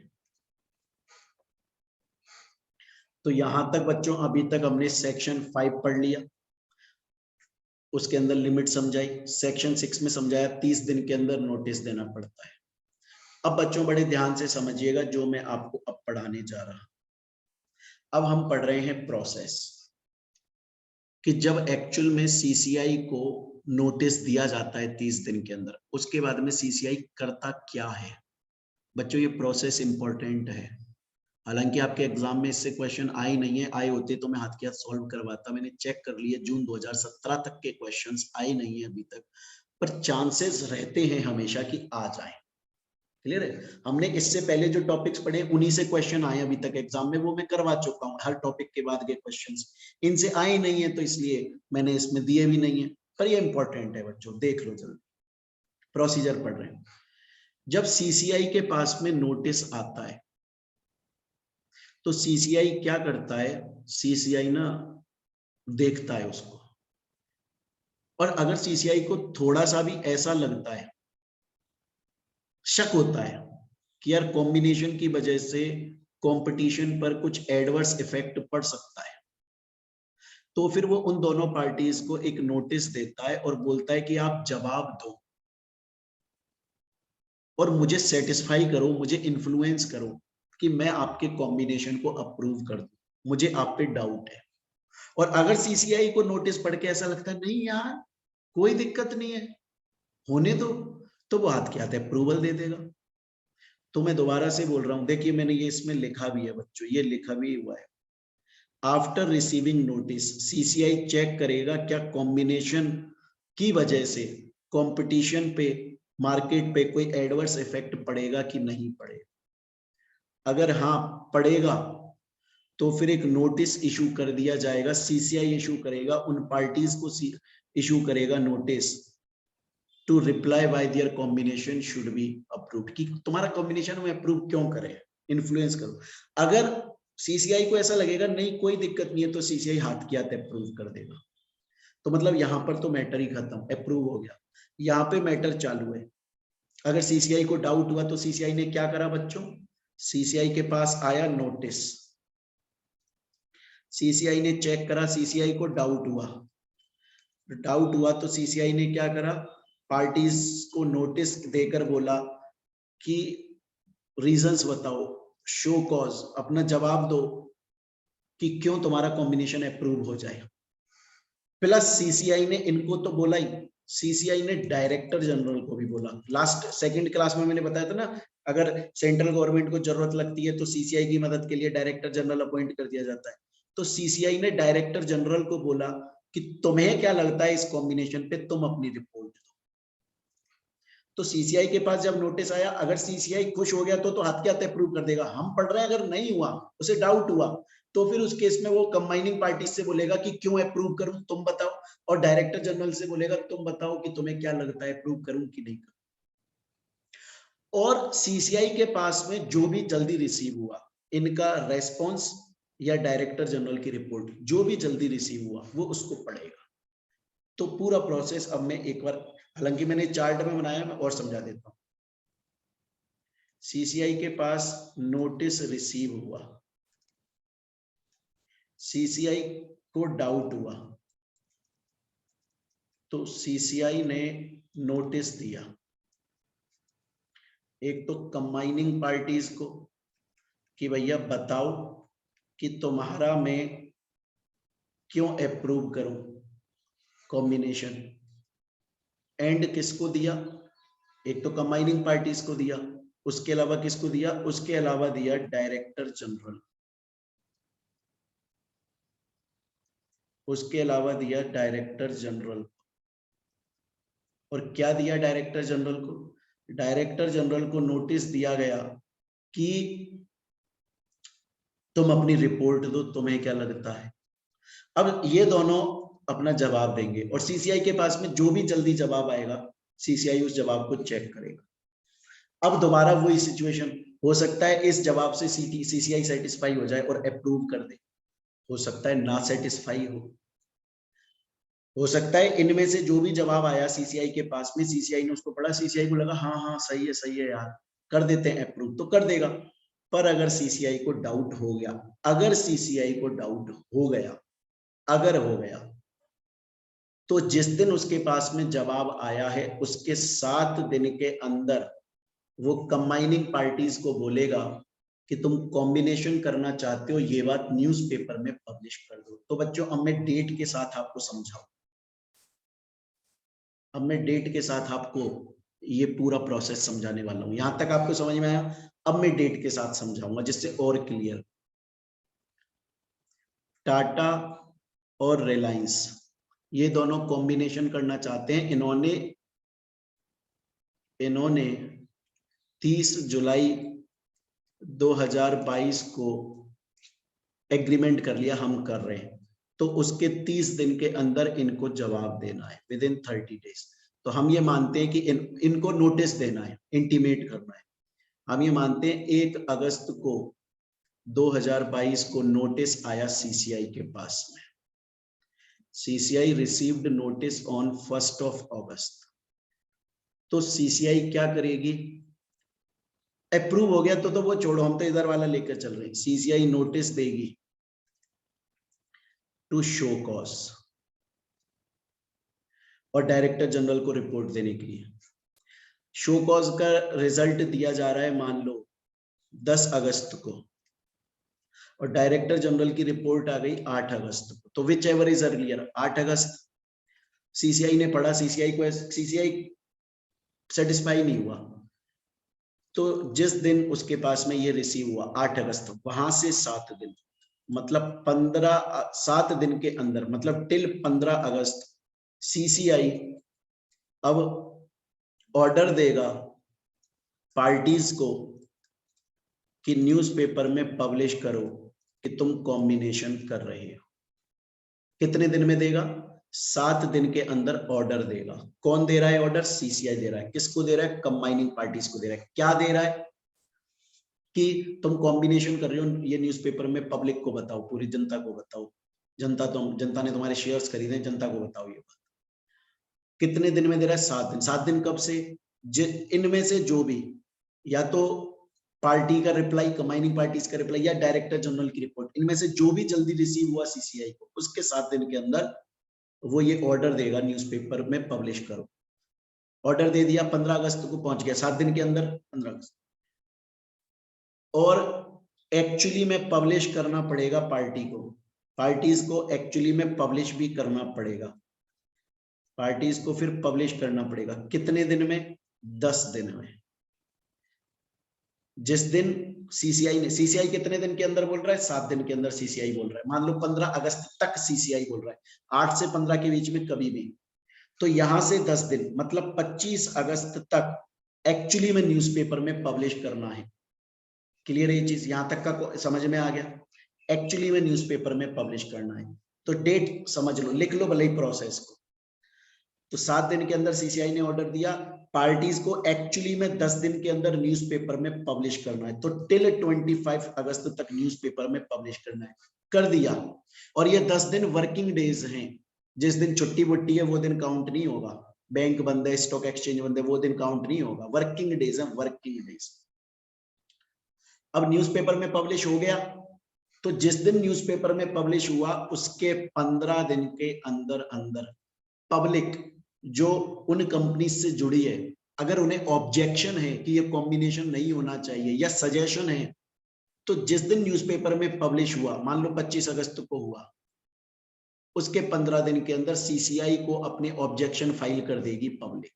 तो यहां तक बच्चों अभी तक हमने सेक्शन 5 पढ़ लिया, उसके अंदर लिमिट समझाई। सेक्शन 6 में समझाया 30 दिन के अंदर नोटिस देना पड़ता है। अब बच्चों बड़े ध्यान से समझिएगा जो मैं आपको अब पढ़ाने जा रहा। अब हम पढ़ रहे हैं प्रोसेस, कि जब एक्चुअल में सीसीआई को नोटिस दिया जाता है 30 दिन के अंदर, उसके बाद में सीसीआई करता क्या है। बच्चों ये प्रोसेस इंपॉर्टेंट है। हालांकि आपके एग्जाम में इससे क्वेश्चन आए नहीं है, आए होते तो मैं हाथ के हाथ सॉल्व करवाता। मैंने चेक कर लिया, जून 2017 तक के क्वेश्चंस आए नहीं है अभी तक, पर चांसेस रहते हैं हमेशा कि आ जाए। क्लियर है? हमने इससे पहले जो टॉपिक्स पढ़े उन्हीं से क्वेश्चन आए अभी तक एग्जाम में, वो मैं करवा चुका हूं। हर टॉपिक के बाद के क्वेश्चंस इनसे आए नहीं है, तो इसलिए मैंने इसमें दिए भी नहीं है, पर ये इंपॉर्टेंट है बच्चों, देख लो जल्दी। प्रोसीजर पढ़ रहे हैं। जब सीसीआई के पास में नोटिस आता है तो सीसीआई क्या करता है? सीसीआई ना देखता है उसको, और अगर सीसीआई को थोड़ा सा भी ऐसा लगता है, शक होता है कि यार कॉम्बिनेशन की वजह से कंपटीशन पर कुछ एडवर्स इफेक्ट पड़ सकता है, तो फिर वो उन दोनों पार्टीज को एक नोटिस देता है और बोलता है कि आप जवाब दो और मुझे सेटिस्फाई करो, मुझे इन्फ्लुएंस करो कि मैं आपके कॉम्बिनेशन को अप्रूव कर दूं, मुझे आप पे डाउट है। और अगर सीसीआई को नोटिस पढ़ के ऐसा लगता है नहीं यार कोई दिक्कत नहीं है, होने दो, तो वो हाथ के हाथ अप्रूवल दे देगा। तो मैं दोबारा से बोल रहा हूं, देखिए मैंने ये इसमें लिखा भी है बच्चों, ये लिखा भी हुआ है। After receiving notice CCI check करेगा क्या कॉम्बिनेशन की वजह से कंपटीशन पे, मार्केट पे कोई एडवर्स इफेक्ट पड़ेगा कि नहीं पड़ेगा। अगर हाँ पड़ेगा तो फिर एक नोटिस इशू कर दिया जाएगा, सीसीआई इशू करेगा, उन पार्टीज को इशू करेगा notice to reply by their combination should be approved, कि तुम्हारा कॉम्बिनेशन में अप्रूव क्यों करें, इन्फ्लुएंस करो। अगर सीसीआई को ऐसा लगेगा नहीं कोई दिक्कत नहीं है, तो सीसीआई हाथ के हाथ अप्रूव कर देगा। तो मतलब यहां पर तो मैटर ही खत्म, अप्रूव हो गया। यहाँ पे मैटर चालू है। अगर सीसीआई को डाउट हुआ तो सीसीआई ने क्या करा बच्चों? सीसीआई के पास आया नोटिस, सीसीआई ने चेक करा, सीसीआई को डाउट हुआ तो सीसीआई ने क्या करा? पार्टीज को नोटिस देकर बोला कि रीजंस बताओ, शो कॉज, अपना जवाब दो कि क्यों तुम्हारा कॉम्बिनेशन अप्रूव हो जाए। प्लस सीसीआई ने इनको तो बोला ही, सीसीआई ने डायरेक्टर जनरल को भी बोला। लास्ट सेकंड क्लास में मैंने बताया था ना, अगर सेंट्रल गवर्नमेंट को जरूरत लगती है तो सीसीआई की मदद के लिए डायरेक्टर जनरल अपॉइंट कर दिया जाता है। तो सीसीआई ने डायरेक्टर जनरल को बोला कि तुम्हें क्या लगता है इस कॉम्बिनेशन पे, तुम अपनी रिपोर्ट दो। तो सीसीआई के पास जब नोटिस आया, अगर सीसीआई खुश हो गया तो हाथ के हाथ अप्रूव कर देगा। हम पढ़ रहे हैं, अगर नहीं हुआ, उसे डाउट हुआ, तो फिर उस केस में वो कंबाइनिंग पार्टी से बोलेगा कि क्यों अप्रूव करूं, तुम बताओ, और डायरेक्टर जनरल से बोलेगा तुम बताओ कि तुम्हें क्या लगता है, अप्रूव करूं कि नहीं करूं। और सीसीआई के पास में जो भी जल्दी रिसीव हुआ, इनका रेस्पॉन्स या डायरेक्टर जनरल की रिपोर्ट जो भी जल्दी रिसीव हुआ, वो उसको पढ़ेगा। तो पूरा प्रोसेस अब मैं एक बार, हालांकि मैंने चार्ट में बनाया, मैं और समझा देता हूं। सीसीआई के पास नोटिस रिसीव हुआ, सीसीआई को डाउट हुआ, तो सीसीआई ने नोटिस दिया, एक तो कंबाइनिंग पार्टीज को कि भैया बताओ कि तुम्हारा मैं क्यों अप्रूव करूं कॉम्बिनेशन, एंड किसको दिया, एक तो कंबाइनिंग पार्टीज को दिया, उसके अलावा किसको दिया, उसके अलावा दिया डायरेक्टर जनरल, उसके अलावा दिया डायरेक्टर जनरल। और क्या दिया डायरेक्टर जनरल को, डायरेक्टर जनरल को नोटिस दिया गया कि तुम अपनी रिपोर्ट दो, तुम्हें क्या लगता है। अब ये दोनों अपना जवाब देंगे और सीसीआई के पास में जो भी जल्दी जवाब आएगा, सीसीआई उस जवाब को चेक करेगा। अब दोबारा वही सिचुएशन हो सकता है, इस जवाब से सीसीआई सेटिस्फाई हो जाए और अप्रूव कर दे, हो सकता है ना सेटिस्फाई हो सकता है इनमें से जो भी जवाब आया सीसीआई के पास में, सीसीआई ने उसको पढ़ा, सीसीआई को लगा हाँ हाँ सही है यार, कर देते हैं अप्रूव, तो कर देगा। पर अगर सीसीआई को डाउट हो गया, अगर सीसीआई को डाउट हो गया, अगर हो गया, तो जिस दिन उसके पास में जवाब आया है, उसके 7 दिन के अंदर वो कंबाइनिंग पार्टीज को बोलेगा कि तुम कॉम्बिनेशन करना चाहते हो, ये बात न्यूज़पेपर में पब्लिश कर दो। तो बच्चों अब मैं डेट के साथ आपको समझाऊं, अब मैं डेट के साथ आपको ये पूरा प्रोसेस समझाने वाला हूं। यहां तक आपको समझ में आया, अब मैं डेट के साथ समझाऊंगा जिससे और क्लियर। टाटा और रिलायंस ये दोनों कॉम्बिनेशन करना चाहते हैं। इन्होंने 30 जुलाई 2022 को एग्रीमेंट कर लिया, हम कर रहे हैं, तो उसके 30 दिन के अंदर इनको जवाब देना है, विद इन 30 डेज। तो हम ये मानते हैं कि इनको नोटिस देना है, इंटीमेट करना है। हम ये मानते हैं 1 अगस्त को 2022 को नोटिस आया सीसीआई के पास में, सीसीआई रिसीव्ड नोटिस ऑन 1 अगस्त। तो सीसीआई क्या करेगी, अप्रूव हो गया तो वो छोड़ो, हम तो इधर वाला लेकर चल रहे हैं। सीसीआई नोटिस देगी टू शो कॉज और डायरेक्टर जनरल को रिपोर्ट देने के लिए। शो कॉज का रिजल्ट दिया जा रहा है मान लो 10 अगस्त को, और डायरेक्टर जनरल की रिपोर्ट आ गई 8 अगस्त को। तो which ever is earlier, 8 August CCI ने पढ़ा, सीसीआई सेटिस्फाई नहीं हुआ, तो जिस दिन उसके पास में ये रिसीव हुआ 8 अगस्त, वहां से 7 दिन, मतलब 7 दिन के अंदर, मतलब टिल 15 अगस्त सीसीआई अब ऑर्डर देगा पार्टीज को कि न्यूज़पेपर में पब्लिश करो कि तुम कॉम्बिनेशन कर रहे हो। कितने दिन में देगा, 7 दिन के अंदर ऑर्डर देगा। कौन दे रहा है ऑर्डर, सीसीआई दे रहा है। किसको दे रहा है, कंबाइनिंग पार्टीज को दे रहा है। क्या दे रहा है कि तुम कॉम्बिनेशन कर रहे हो, ये न्यूज़पेपर में पब्लिक को बताओ, पूरी जनता को बताओ, जनता ने तुम्हारे शेयर्स खरीदे, जनता को बताओ ये बात। कितने दिन में दे रहा है, 7 दिन। 7 दिन कब से, इनमें से जो भी, या तो पार्टी का रिप्लाई, कंबाइनिंग पार्टीज का रिप्लाई, या डायरेक्टर जनरल की रिपोर्ट, इनमें से जो भी जल्दी रिसीव हुआ सीसीआई को, उसके 7 दिन के अंदर वो ये ऑर्डर देगा न्यूज़पेपर में पब्लिश करो। ऑर्डर दे दिया, 15 अगस्त को पहुंच गया, 7 दिन के अंदर 15 अगस्त। और एक्चुअली में पब्लिश करना पड़ेगा पार्टी को, पार्टीज को एक्चुअली में पब्लिश भी करना पड़ेगा, पार्टीज को फिर पब्लिश करना पड़ेगा। कितने दिन में, 10 दिन में। जिस दिन सीसीआई कितने दिन के अंदर बोल रहा है, 7 दिन के अंदर सीसीआई बोल रहा है। मान लो 15 अगस्त तक सीसीआई बोल रहा है, 8 से 15 के बीच में कभी भी, तो यहां से 10 दिन मतलब 25 अगस्त तक एक्चुअली में न्यूज़पेपर में पब्लिश करना है। क्लियर है ये चीज, यहां तक का समझ में आ गया? एक्चुअली में न्यूज़पेपर में पब्लिश करना है, तो डेट समझ लो, लिख लो भले ही प्रोसेस को। तो 7 दिन के अंदर सीसीआई ने ऑर्डर दिया, पार्टीज को एक्चुअली में 10 दिन के अंदर न्यूज़पेपर में पब्लिश करना है, तो टिल 25 अगस्त तक न्यूज़पेपर में पब्लिश करना है, कर दिया। और ये 10 दिन वर्किंग डेज हैं, जिस दिन छुट्टी वुट्टी है वो दिन काउंट नहीं होगा, बैंक बंद है, स्टॉक एक्सचेंज बंद है, वो दिन काउंट नहीं होगा, वर्किंग डेज है, वर्किंग डेज। अब न्यूज़पेपर में पब्लिश हो गया, तो जिस दिन न्यूज़पेपर में पब्लिश हुआ उसके 15 दिन के अंदर अंदर पब्लिक जो उन कंपनी से जुड़ी है, अगर उन्हें ऑब्जेक्शन है कि ये कॉम्बिनेशन नहीं होना चाहिए या सजेशन है, तो जिस दिन न्यूज़पेपर में पब्लिश हुआ, मान लो 25 अगस्त को हुआ, उसके 15 दिन के अंदर सीसीआई को अपने ऑब्जेक्शन फाइल कर देगी पब्लिक।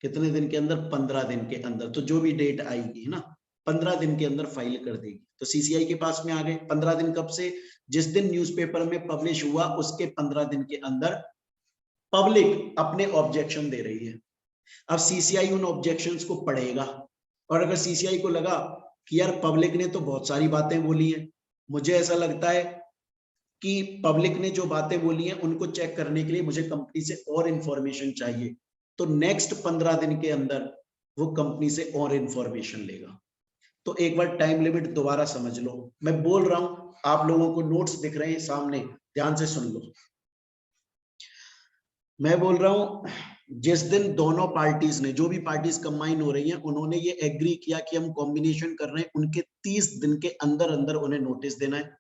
कितने दिन के अंदर? 15 दिन के अंदर। तो जो भी डेट आएगी ना, 15 दिन के अंदर फाइल कर देगी। तो सीसीआई के पास में आ गए 15 दिन, कब से? जिस दिन न्यूज़पेपर में पब्लिश हुआ उसके 15 दिन के अंदर पब्लिक अपने ऑब्जेक्शन दे रही है। अब सीसीआई उन ऑब्जेक्शंस को पढ़ेगा, और अगर सीसीआई को लगा कि यार पब्लिक ने तो बहुत सारी बातें बोली हैं, मुझे ऐसा लगता है कि पब्लिक ने जो बातें बोली हैं उनको चेक करने के लिए मुझे कंपनी से और इंफॉर्मेशन चाहिए, तो नेक्स्ट 15 दिन के अंदर वो कंपनी से और इंफॉर्मेशन लेगा। तो एक बार टाइम लिमिट दोबारा समझ लो, मैं बोल रहा हूं, आप लोगों को नोट्स दिख रहे हैं सामने, ध्यान से सुन लो। मैं बोल रहा हूं, जिस दिन दोनों पार्टीज ने, जो भी पार्टीज कंबाइन हो रही हैं, उन्होंने ये एग्री किया कि हम कॉम्बिनेशन कर रहे हैं, उनके 30 दिन के अंदर अंदर उन्हें नोटिस देना है।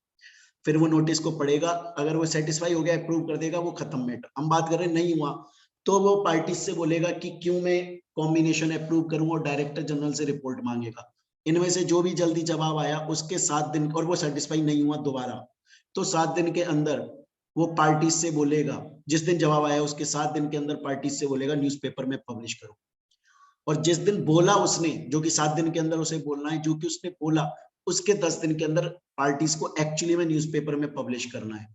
फिर वो नोटिस को पढ़ेगा, अगर वो सेटिस्फाई हो गया, अप्रूव कर देगा, वो खत्म मैटर। हम बात कर रहे हैं नहीं हुआ, तो वो पार्टी से बोलेगा कि क्यों मैं कॉम्बिनेशन अप्रूव करूं, और डायरेक्टर जनरल से रिपोर्ट मांगेगा। इनमें से जो भी जल्दी जवाब आया उसके 7 दिन, और वो सेटिस्फाई नहीं हुआ दोबारा, तो 7 दिन के अंदर वो पार्टी से बोलेगा, जिस दिन जवाब आया उसके 7 दिन के अंदर पार्टी से बोलेगा न्यूज़पेपर में पब्लिश करो। और जिस दिन बोला उसने, जो कि 7 दिन के अंदर उसे बोलना है, जो कि उसने बोला उसके 10 दिन के अंदर पार्टीज को एक्चुअली में न्यूज़पेपर में पब्लिश करना है।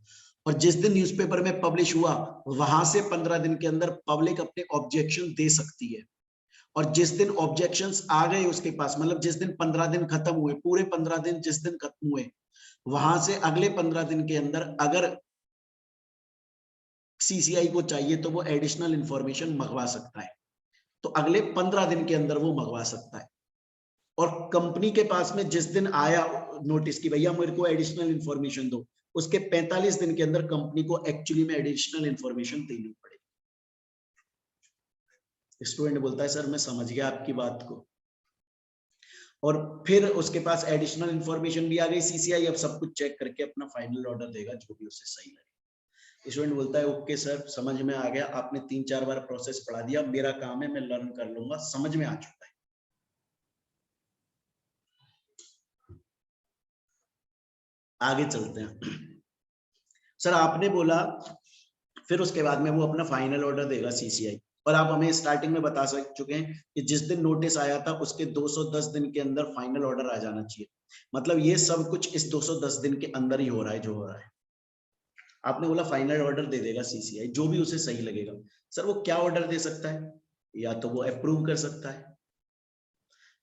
और जिस दिन न्यूज़पेपर में पब्लिश हुआ वहां से 15 दिन के अंदर पब्लिक अपने ऑब्जेक्शन दे सकती है। और जिस दिन ऑब्जेक्शंस आ गए उसके पास, मतलब जिस दिन 15 दिन खत्म हुए, पूरे 15 दिन जिस दिन खत्म हुए, वहां से अगले 15 दिन के अंदर अगर सीसीआई को चाहिए तो वो एडिशनल इंफॉर्मेशन मंगवा सकता है, तो अगले 15 दिन के अंदर वो मंगवा सकता है। और कंपनी के पास में जिस दिन आया नोटिस की भैया मेरे को एडिशनल इंफॉर्मेशन दो, उसके 45 दिन के अंदर कंपनी को एक्चुअली में एडिशनल इंफॉर्मेशन देनी पड़ेगी। स्टूडेंट बोलता है सर मैं समझ गया आपकी बात को, और फिर उसके पास एडिशनल इंफॉर्मेशन भी आ गई, सीसीआई अब सब कुछ चेक करके अपना फाइनल ऑर्डर देगा जो भी उसे सही लगे। स्टूडेंट बोलता है ओके सर समझ में आ गया, आपने 3-4 बार प्रोसेस पढ़ा दिया, मेरा काम है मैं लर्न कर लूंगा, समझ में आ चुका है। आगे चलते हैं। सर आपने बोला फिर उसके बाद में वो अपना फाइनल ऑर्डर देगा सीसीआई, और आप हमें स्टार्टिंग में बता चुके हैं कि जिस दिन नोटिस आया था उसके 210 दिन के अंदर फाइनल ऑर्डर आ जाना चाहिए। मतलब ये सब कुछ इस 210 दिन के अंदर ही हो रहा है जो हो रहा है। आपने बोला फाइनल ऑर्डर दे देगा सीसीआई जो भी उसे सही लगेगा। सर वो क्या ऑर्डर दे सकता है? या तो वो अप्रूव कर सकता है,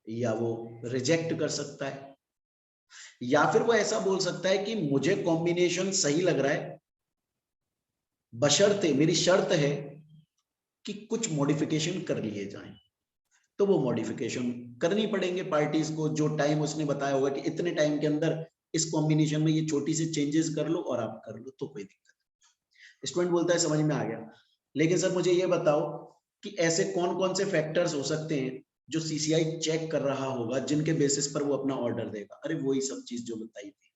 या वो रिजेक्ट कर सकता है, या फिर वो ऐसा बोल सकता है कि मुझे कॉम्बिनेशन सही लग रहा है, बशर्ते मेरी शर्त है कि कुछ मॉडिफिकेशन कर लिए जाएं। तो वो मॉडिफिकेशन करनी पड़ेंगे पार्टीज को, जो टाइम उसने बताया होगा कि इतने टाइम के अंदर इस कॉम्बिनेशन में ये छोटी सी चेंजेस कर लो और आप कर लो, तो कोई दिक्कत नहीं। स्टूडेंट बोलता है समझ में आ गया, लेकिन सर मुझे ये बताओ कि ऐसे कौन कौन से फैक्टर्स हो सकते हैं जो सीसीआई चेक कर रहा होगा जिनके बेसिस पर वो अपना ऑर्डर देगा? अरे वही सब चीज जो बताई थी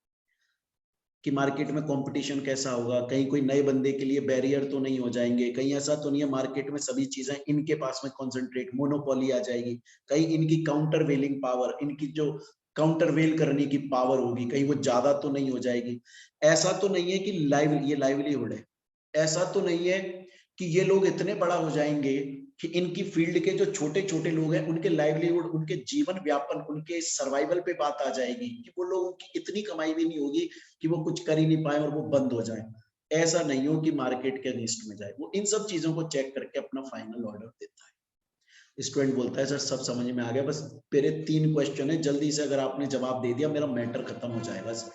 कि मार्केट में कंपटीशन कैसा होगा, कहीं कोई नए बंदे के लिए बैरियर तो नहीं हो जाएंगे, कहीं ऐसा तो नहीं है मार्केट में सभी चीजें इनके पास में कॉन्सेंट्रेट, मोनोपोली आ जाएगी, कहीं इनकी काउंटर वेलिंग पावर, इनकी जो काउंटर वेल करने की पावर होगी कहीं वो ज्यादा तो नहीं हो जाएगी। ऐसा तो नहीं है कि ये लाइवलीहुड है, ऐसा तो नहीं है कि ये लोग इतने बड़ा हो जाएंगे कि इनकी फील्ड के जो छोटे छोटे लोग हैं उनके लाइवलीहुड, उनके जीवन व्यापन, उनके सर्वाइवल पे बात आ जाएगी कि वो लोगों की इतनी कमाई भी नहीं होगी कि वो कुछ कर ही नहीं पाए और वो बंद हो जाए। ऐसा नहीं हो कि मार्केट के अगेंस्ट में जाए। वो इन सब चीजों को चेक करके अपना फाइनल ऑर्डर देता है। स्टूडेंट बोलता है सर सब समझ में आ गया, बस मेरे 3 क्वेश्चन है, जल्दी से अगर आपने जवाब दे दिया मेरा मैटर खत्म हो जाएगा सर।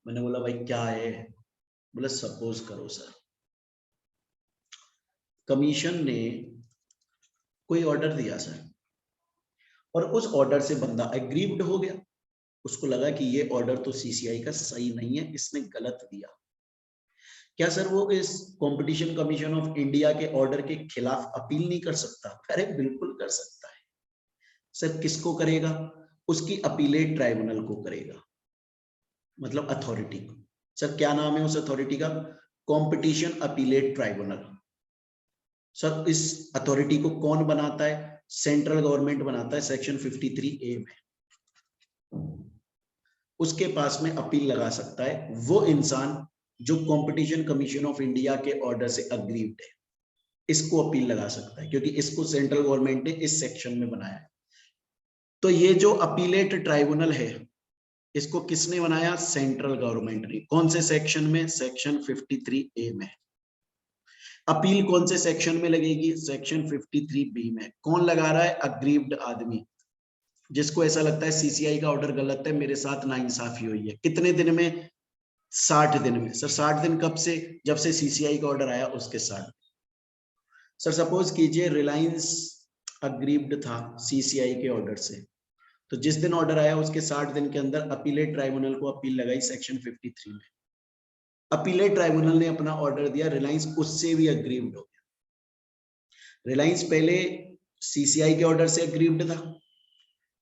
मैंने बोला भाई क्या है? बोला सपोज करो सर कमीशन ने कोई ऑर्डर दिया सर और उस ऑर्डर से बंदा एग्रीव्ड हो गया, उसको लगा कि ये ऑर्डर तो सीसीआई का सही नहीं है, इसने गलत दिया। क्या सर वो इस कंपटीशन कमीशन ऑफ इंडिया के ऑर्डर के खिलाफ अपील नहीं कर सकता? अरे बिल्कुल कर सकता है सर। किसको करेगा? उसकी अपीलेट ट्राइब्यूनल को करेगा, मतलब अथॉरिटी को। सर क्या नाम है उस अथॉरिटी का? Competition appellate tribunal. सर इस अथॉरिटी को कौन बनाता है? सेंट्रल गवर्नमेंट बनाता है सेक्शन 53A में। उसके पास में अपील लगा सकता है वो इंसान जो कंपटीशन कमीशन ऑफ इंडिया के ऑर्डर से अग्रीव्ड है, इसको अपील लगा सकता है क्योंकि इसको सेंट्रल गवर्नमेंट ने इस सेक्शन में बनाया है। तो ये जो अपीलेट ट्राइब्यूनल है इसको किसने बनाया? सेंट्रल गवर्नमेंट ने। कौन से सेक्शन में? सेक्शन 53A में। अपील कौन से सेक्शन में लगेगी? सेक्शन 53B में। कौन लगा रहा है? अग्रीव्ड आदमी, जिसको ऐसा लगता है सीसीआई का ऑर्डर गलत है, मेरे साथ नाइंसाफी हुई है। कितने दिन में? 60 दिन में। सर 60 दिन कब से? जब से सीसीआई का ऑर्डर आया उसके साथ। सर सपोज कीजिए रिलायंस अग्रीव्ड था सीसीआई के ऑर्डर से, तो जिस दिन ऑर्डर आया उसके 60 दिन के अंदर अपीलेट ट्राइब्यूनल को अपील लगाई सेक्शन 53 में। अपीलेट ट्राइब्यूनल ने अपना ऑर्डर दिया, रिलायंस उससे भी अग्रीव्ड हो गया। रिलायंस पहले सीसीआई के ऑर्डर से अग्रीव्ड था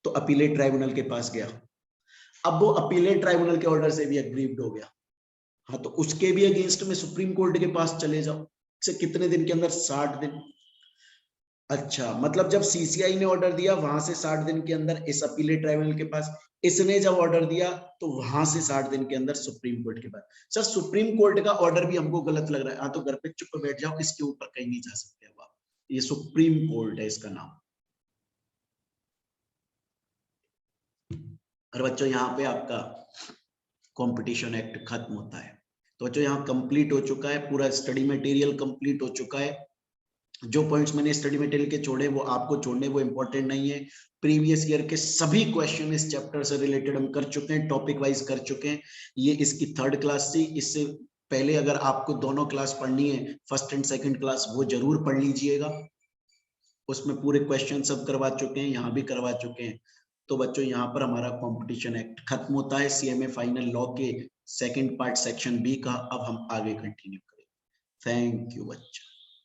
तो अपीलेट ट्राइब्यूनल के पास गया, अब वो अपीलेट ट्राइब्यूनल के ऑर्डर से भी अग्रीव्ड हो गया, हाँ तो उसके भी अगेंस्ट में सुप्रीम कोर्ट के पास चले जाओ। से कितने दिन के अंदर? 60 दिन। अच्छा, मतलब जब सीसीआई ने ऑर्डर दिया वहां से 60 दिन के अंदर इस अपीलेट ट्राइब्यूनल के पास, इसने जब ऑर्डर दिया तो वहां से 60 दिन के अंदर सुप्रीम कोर्ट के पास। सर सुप्रीम कोर्ट का ऑर्डर भी हमको गलत लग रहा है, हाँ तो घर पे चुप बैठ जाओ, इसके ऊपर कहीं नहीं जा सकते अब आप। ये सुप्रीम कोर्ट है इसका नाम। और बच्चों यहाँ पे आपका कंपटीशन एक्ट खत्म होता है। तो बच्चों यहाँ कंप्लीट हो चुका है, पूरा स्टडी मटेरियल कंप्लीट हो चुका है। जो पॉइंट्स मैंने स्टडी मटेरियल के छोड़े वो आपको छोड़ने, वो इंपॉर्टेंट नहीं है। प्रीवियस ईयर के सभी क्वेश्चन इस चैप्टर से रिलेटेड हम कर चुके हैं, टॉपिक वाइज कर चुके हैं। ये इसकी 3rd क्लास थी। इससे पहले अगर आपको दोनों क्लास पढ़नी है, फर्स्ट एंड सेकंड क्लास, वो जरूर पढ़ लीजिएगा। उसमें पूरे क्वेश्चन सब करवा चुके हैं, यहाँ भी करवा चुके हैं। तो बच्चों यहाँ पर हमारा कंपटीशन एक्ट खत्म होता है, सीएमए फाइनल लॉ के सेकंड पार्ट सेक्शन बी का। अब हम आगे कंटिन्यू करें। थैंक यू बच्चों।